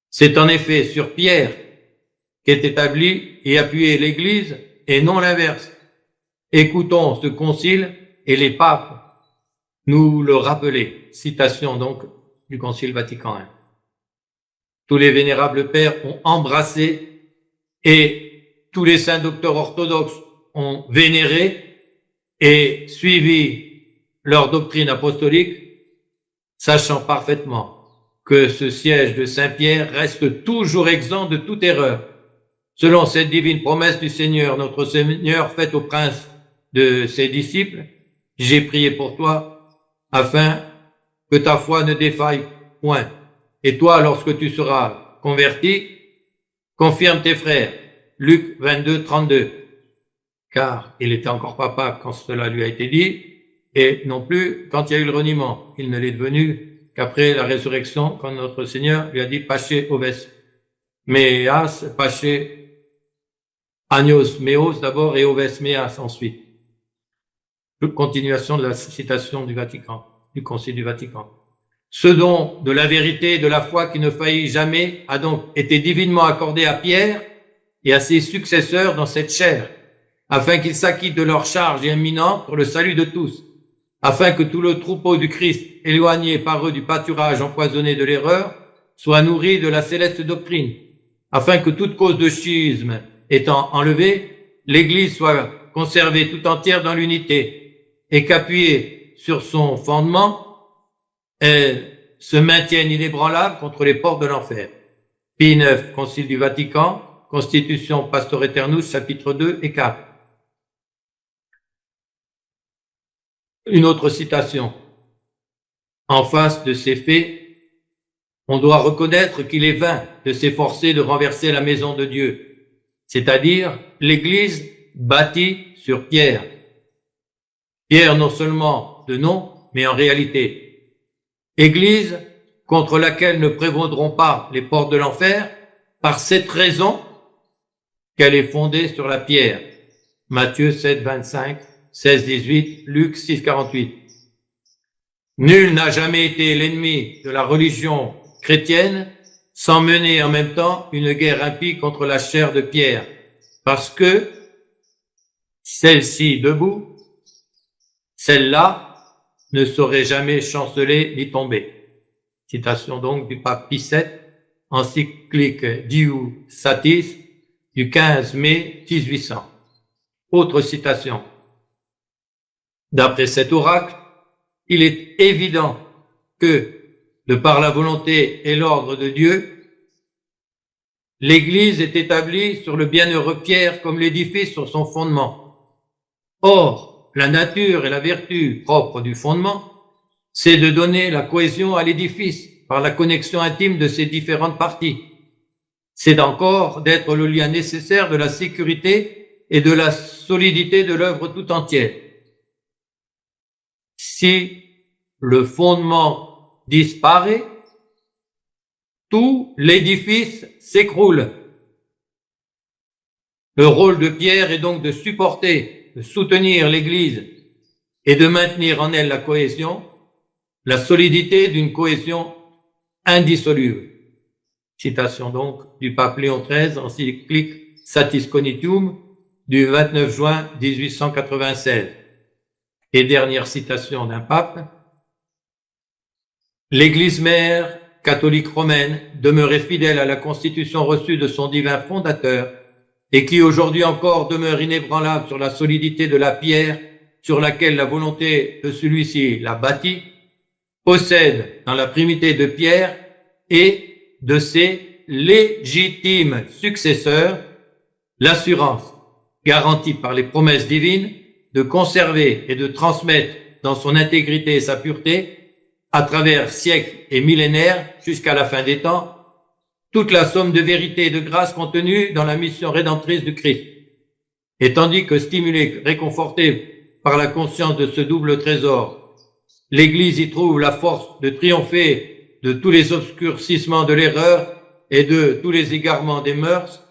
C'est en effet sur Pierre qu'est établie et appuyée l'Église et non l'inverse. Écoutons ce concile et les papes nous le rappeler. Citation donc du Concile Vatican I. Tous les vénérables pères ont embrassé et tous les saints docteurs orthodoxes ont vénéré et suivi leur doctrine apostolique, sachant parfaitement que ce siège de Saint-Pierre reste toujours exempt de toute erreur, selon cette divine promesse du Seigneur, notre Seigneur, faite au prince de ses disciples, j'ai prié pour toi, afin que ta foi ne défaille point. Et toi, lorsque tu seras converti, confirme tes frères. Luc 22, 32. Car il était encore papa quand cela lui a été dit, et non plus quand il y a eu le reniement. Il ne l'est devenu qu'après la résurrection, quand notre Seigneur lui a dit paché oves. Meas, paché agnos meos d'abord et oves meas ensuite. Continuation de la citation du Vatican, du Concile du Vatican. Ce don de la vérité et de la foi qui ne faillit jamais a donc été divinement accordé à Pierre et à ses successeurs dans cette chair, afin qu'ils s'acquittent de leur charge imminente pour le salut de tous, afin que tout le troupeau du Christ, éloigné par eux du pâturage empoisonné de l'erreur, soit nourri de la céleste doctrine, afin que toute cause de schisme étant enlevée, l'Église soit conservée tout entière dans l'unité, et qu'appuyée sur son fondement, elle se maintienne inébranlable contre les portes de l'enfer. Pie IX, Concile du Vatican, Constitution Pastor Aeternus, chapitre 2 et 4. Une autre citation. En face de ces faits, on doit reconnaître qu'il est vain de s'efforcer de renverser la maison de Dieu, c'est-à-dire l'Église bâtie sur Pierre. Pierre non seulement de nom, mais en réalité. Église contre laquelle ne prévaudront pas les portes de l'enfer, par cette raison qu'elle est fondée sur la pierre. Matthieu 7, 25, 16, 18, Luc 6, 48. Nul n'a jamais été l'ennemi de la religion chrétienne sans mener en même temps une guerre impie contre la chair de Pierre, parce que celle-ci debout, celle-là ne saurait jamais chanceler ni tomber. Citation donc du pape Pie VII, encyclique Diu Satis, du 15 mai 1800. Autre citation. D'après cet oracle, il est évident que, de par la volonté et l'ordre de Dieu, l'Église est établie sur le bienheureux Pierre comme l'édifice sur son fondement. Or, la nature et la vertu propre du fondement, c'est de donner la cohésion à l'édifice par la connexion intime de ses différentes parties. C'est encore d'être le lien nécessaire de la sécurité et de la solidité de l'œuvre tout entière. Si le fondement disparaît, tout l'édifice s'écroule. Le rôle de Pierre est donc de supporter, de soutenir l'Église et de maintenir en elle la cohésion, la solidité d'une cohésion indissoluble. Citation donc du pape Léon XIII, encyclique Satis Conitium, du 29 juin 1896. Et dernière citation d'un pape, l'Église mère catholique romaine demeurait fidèle à la constitution reçue de son divin fondateur et qui aujourd'hui encore demeure inébranlable sur la solidité de la pierre sur laquelle la volonté de celui-ci l'a bâtie, possède dans la primité de Pierre et de ses légitimes successeurs l'assurance garantie par les promesses divines de conserver et de transmettre dans son intégrité et sa pureté, à travers siècles et millénaires jusqu'à la fin des temps, toute la somme de vérité et de grâce contenue dans la mission rédemptrice du Christ. Et tandis que stimulée, réconfortée par la conscience de ce double trésor, l'Église y trouve la force de triompher de tous les obscurcissements de l'erreur et de tous les égarements des mœurs,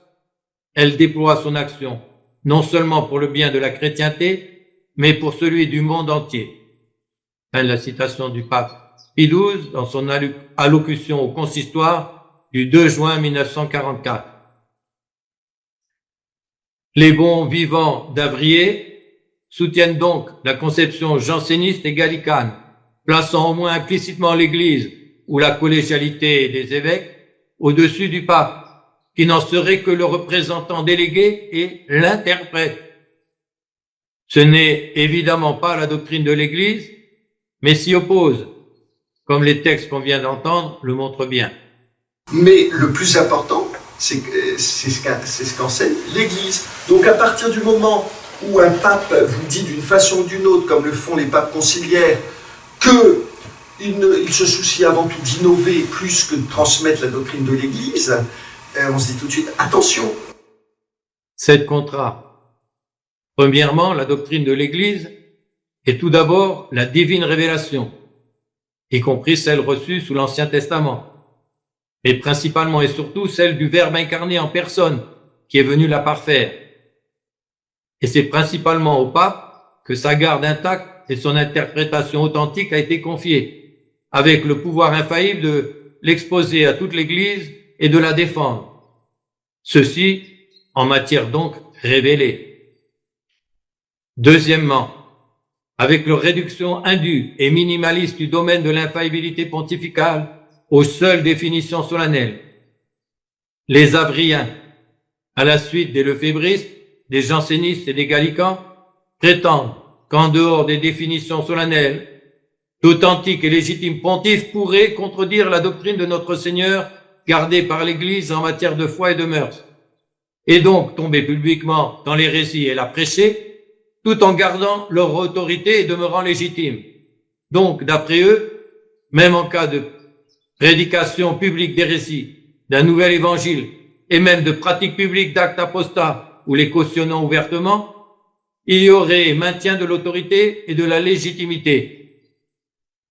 elle déploie son action, non seulement pour le bien de la chrétienté, mais pour celui du monde entier. Fin de la citation du pape Pie XII dans son allocution au consistoire du 2 juin 1944. Les bons vivants d'Avrier soutiennent donc la conception janséniste et gallicane, plaçant au moins implicitement l'Église ou la collégialité des évêques au-dessus du pape, qui n'en serait que le représentant délégué et l'interprète. Ce n'est évidemment pas la doctrine de l'Église, mais s'y oppose, comme les textes qu'on vient d'entendre le montrent bien. Mais le plus important, c'est ce qu'enseigne l'Église. Donc à partir du moment où un pape vous dit d'une façon ou d'une autre, comme le font les papes conciliaires, qu'il se soucie avant tout d'innover plus que de transmettre la doctrine de l'Église, on se dit tout de suite, attention. 7 contrats. Premièrement, la doctrine de l'Église est tout d'abord la divine révélation, y compris celle reçue sous l'Ancien Testament, mais principalement et surtout celle du Verbe incarné en personne, qui est venu la parfaire. Et c'est principalement au pape que sa garde intacte et son interprétation authentique a été confiée, avec le pouvoir infaillible de l'exposer à toute l'Église et de la défendre. Ceci en matière donc révélée. Deuxièmement, avec leur réduction indue et minimaliste du domaine de l'infaillibilité pontificale aux seules définitions solennelles. Les Avriens, à la suite des lefébristes, des jansénistes et des gallicans, prétendent qu'en dehors des définitions solennelles, d'authentiques et légitimes pontifes pourraient contredire la doctrine de notre Seigneur gardée par l'Église en matière de foi et de mœurs, et donc tomber publiquement dans l'hérésie et la prêcher, tout en gardant leur autorité et demeurant légitimes. Donc, d'après eux, même en cas de prédication publique d'hérésie, d'un nouvel évangile, et même de pratique publique d'actes apostats ou les cautionnant ouvertement, il y aurait maintien de l'autorité et de la légitimité.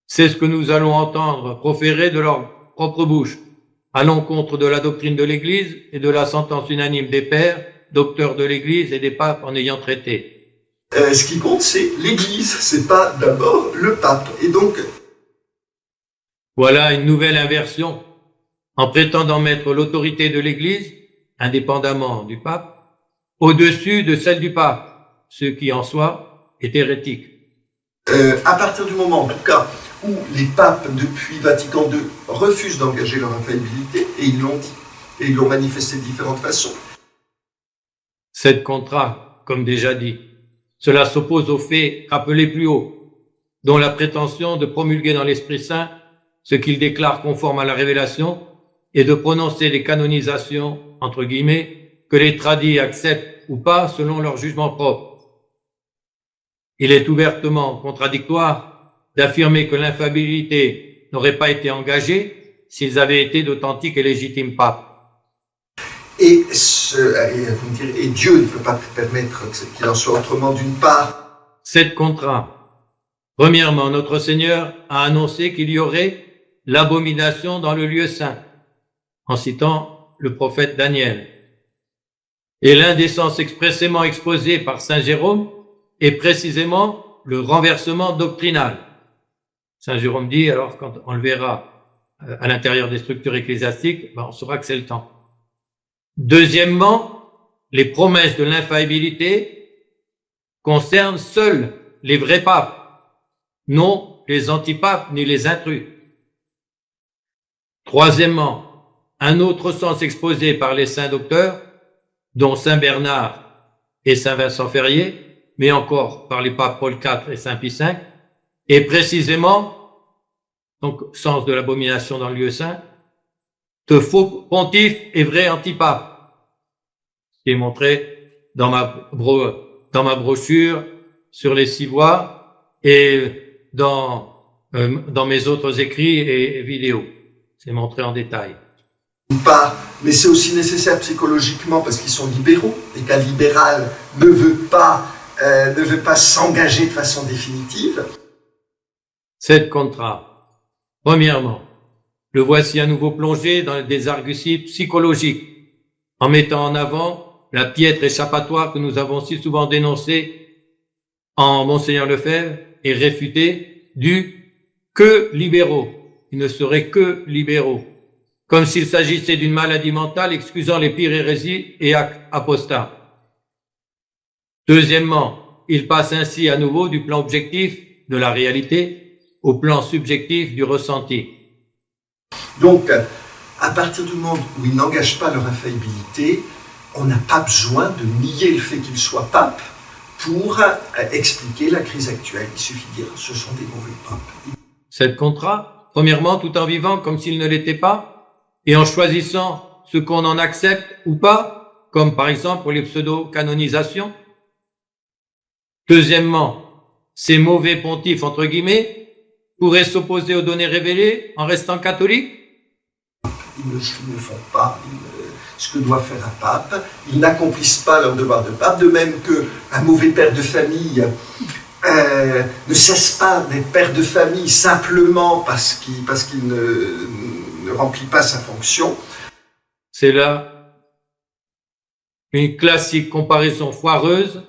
C'est ce que nous allons entendre proférer de leur propre bouche, à l'encontre de la doctrine de l'Église et de la sentence unanime des pères, docteurs de l'Église et des papes en ayant traité. Ce qui compte, c'est l'Église, c'est pas d'abord le pape. Et donc, voilà une nouvelle inversion. En prétendant mettre l'autorité de l'Église, indépendamment du pape, au-dessus de celle du pape, ce qui en soi est hérétique. à partir du moment, en tout cas, où les papes, depuis Vatican II, refusent d'engager leur infaillibilité, et ils l'ont dit, et ils l'ont manifesté de différentes façons. 7 contrats, comme déjà dit. Cela s'oppose aux faits rappelés plus haut, dont la prétention de promulguer dans l'Esprit Saint ce qu'il déclare conforme à la révélation et de prononcer les canonisations, entre guillemets, que les tradis acceptent ou pas selon leur jugement propre. Il est ouvertement contradictoire d'affirmer que l'infaillibilité n'aurait pas été engagée s'ils avaient été d'authentiques et légitimes papes. Et Dieu ne peut pas permettre qu'il en soit autrement d'une part. 7 contrats. Premièrement, notre Seigneur a annoncé qu'il y aurait l'abomination dans le lieu saint, en citant le prophète Daniel. Et l'un des sens expressément exposés par saint Jérôme est précisément le renversement doctrinal. Saint Jérôme dit, alors quand on le verra à l'intérieur des structures ecclésiastiques, on saura que c'est le temps. Deuxièmement, les promesses de l'infaillibilité concernent seuls les vrais papes, non les antipapes ni les intrus. Troisièmement, un autre sens exposé par les saints docteurs, dont saint Bernard et saint Vincent Ferrier, mais encore par les papes Paul IV et saint Pie V, est précisément, donc sens de l'abomination dans le lieu saint, de faux pontifes et vrais antipapes, qui est montré dans ma brochure sur les 6 voies et dans mes autres écrits et vidéos. C'est montré en détail. Pas, mais c'est aussi nécessaire psychologiquement parce qu'ils sont libéraux et qu'un libéral ne veut pas s'engager de façon définitive. 7 contrats. Premièrement, le voici à nouveau plongé dans des arguties psychologiques, en mettant en avant la piètre échappatoire que nous avons si souvent dénoncée en Monseigneur Lefebvre et réfutée du que libéraux. Il ne serait que libéraux, comme s'il s'agissait d'une maladie mentale excusant les pires hérésies et actes apostats. Deuxièmement, il passe ainsi à nouveau du plan objectif de la réalité au plan subjectif du ressenti. Donc, à partir du moment où ils n'engagent pas leur infaillibilité, on n'a pas besoin de nier le fait qu'ils soient papes pour expliquer la crise actuelle. Il suffit de dire ce sont des mauvais papes. 7 contrats, premièrement, tout en vivant comme s'il ne l'était pas, et en choisissant ce qu'on en accepte ou pas, comme par exemple pour les pseudo-canonisations. Deuxièmement, ces mauvais pontifes, entre guillemets, pourraient s'opposer aux données révélées en restant catholiques? Ils ne font pas ce que doit faire un pape. Ils n'accomplissent pas leur devoir de pape, de même qu'un mauvais père de famille ne cesse pas d'être père de famille simplement parce qu'il ne remplit pas sa fonction. C'est là une classique comparaison foireuse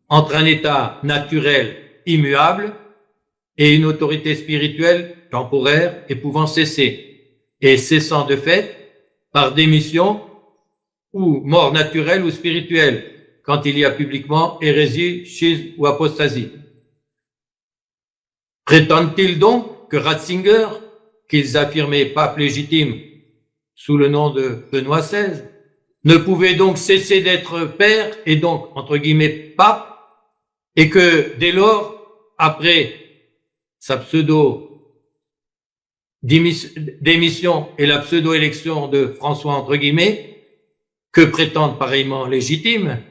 entre un état naturel immuable et une autorité spirituelle temporaire et pouvant cesser, et cessant de fait par démission ou mort naturelle ou spirituelle, quand il y a publiquement hérésie, schisme ou apostasie. Prétendent-ils donc que Ratzinger, qu'ils affirmaient pape légitime sous le nom de Benoît XVI, ne pouvait donc cesser d'être père et donc, entre guillemets, pape, et que dès lors, après sa pseudo-démission et la pseudo-élection de François, entre guillemets, que prétendent pareillement légitimes,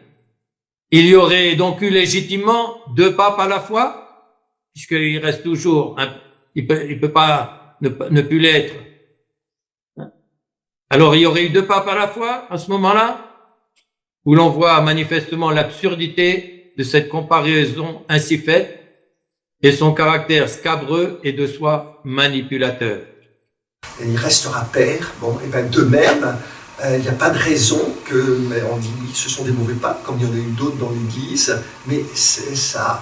il y aurait donc eu légitimement deux papes à la fois, puisqu'il reste toujours, il peut pas ne plus l'être. Alors il y aurait eu deux papes à la fois à ce moment-là, où l'on voit manifestement l'absurdité de cette comparaison ainsi faite et son caractère scabreux et de soi manipulateur. Et il restera père. Bon, et ben de même, il n'y a pas de raison mais on dit oui, ce sont des mauvais papes, comme il y en a eu d'autres dans l'Église, mais ça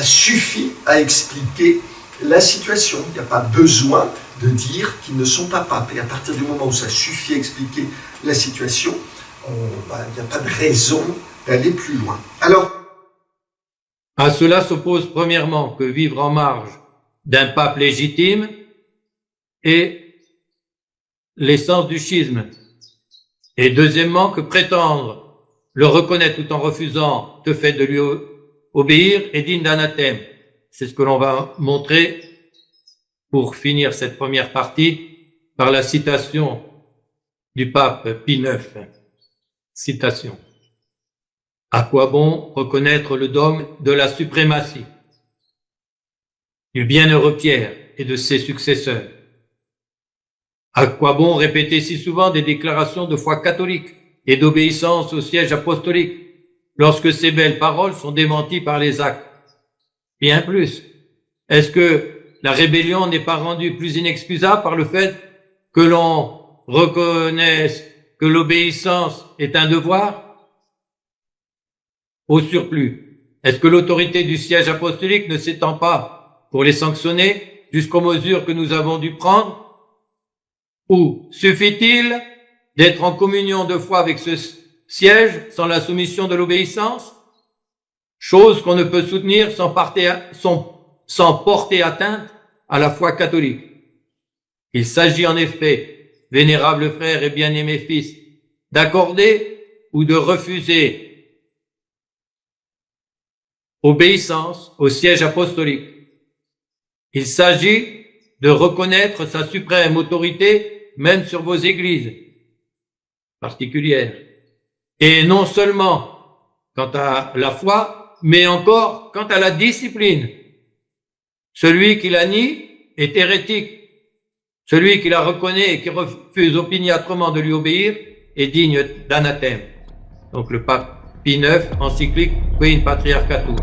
suffit à expliquer la situation. Il n'y a pas besoin de dire qu'ils ne sont pas papes. Et à partir du moment où ça suffit à expliquer la situation, il n'y a pas de raison d'aller plus loin. Alors, à cela s'oppose premièrement que vivre en marge d'un pape légitime et l'essence du schisme. Et deuxièmement, que prétendre le reconnaître tout en refusant de fait de lui obéir est digne d'anathème. C'est ce que l'on va montrer pour finir cette première partie par la citation du pape Pie IX. Citation. À quoi bon reconnaître le dogme de la suprématie du bienheureux Pierre et de ses successeurs? À quoi bon répéter si souvent des déclarations de foi catholique et d'obéissance au siège apostolique lorsque ces belles paroles sont démenties par les actes? Bien plus, est-ce que la rébellion n'est pas rendue plus inexcusable par le fait que l'on reconnaisse que l'obéissance est un devoir? Au surplus, est-ce que l'autorité du siège apostolique ne s'étend pas pour les sanctionner jusqu'aux mesures que nous avons dû prendre? Ou suffit-il d'être en communion de foi avec ce siège sans la soumission de l'obéissance? Chose qu'on ne peut soutenir sans porter atteinte à la foi catholique. Il s'agit en effet, vénérables frères et bien-aimés fils, d'accorder ou de refuser obéissance au siège apostolique. Il s'agit de reconnaître sa suprême autorité même sur vos églises particulières. Et non seulement quant à la foi, mais encore quant à la discipline. Celui qui la nie est hérétique. Celui qui la reconnaît et qui refuse opiniâtrement de lui obéir est digne d'anathème. Donc le pape Pie IX, encyclique Queen Patriarchatum.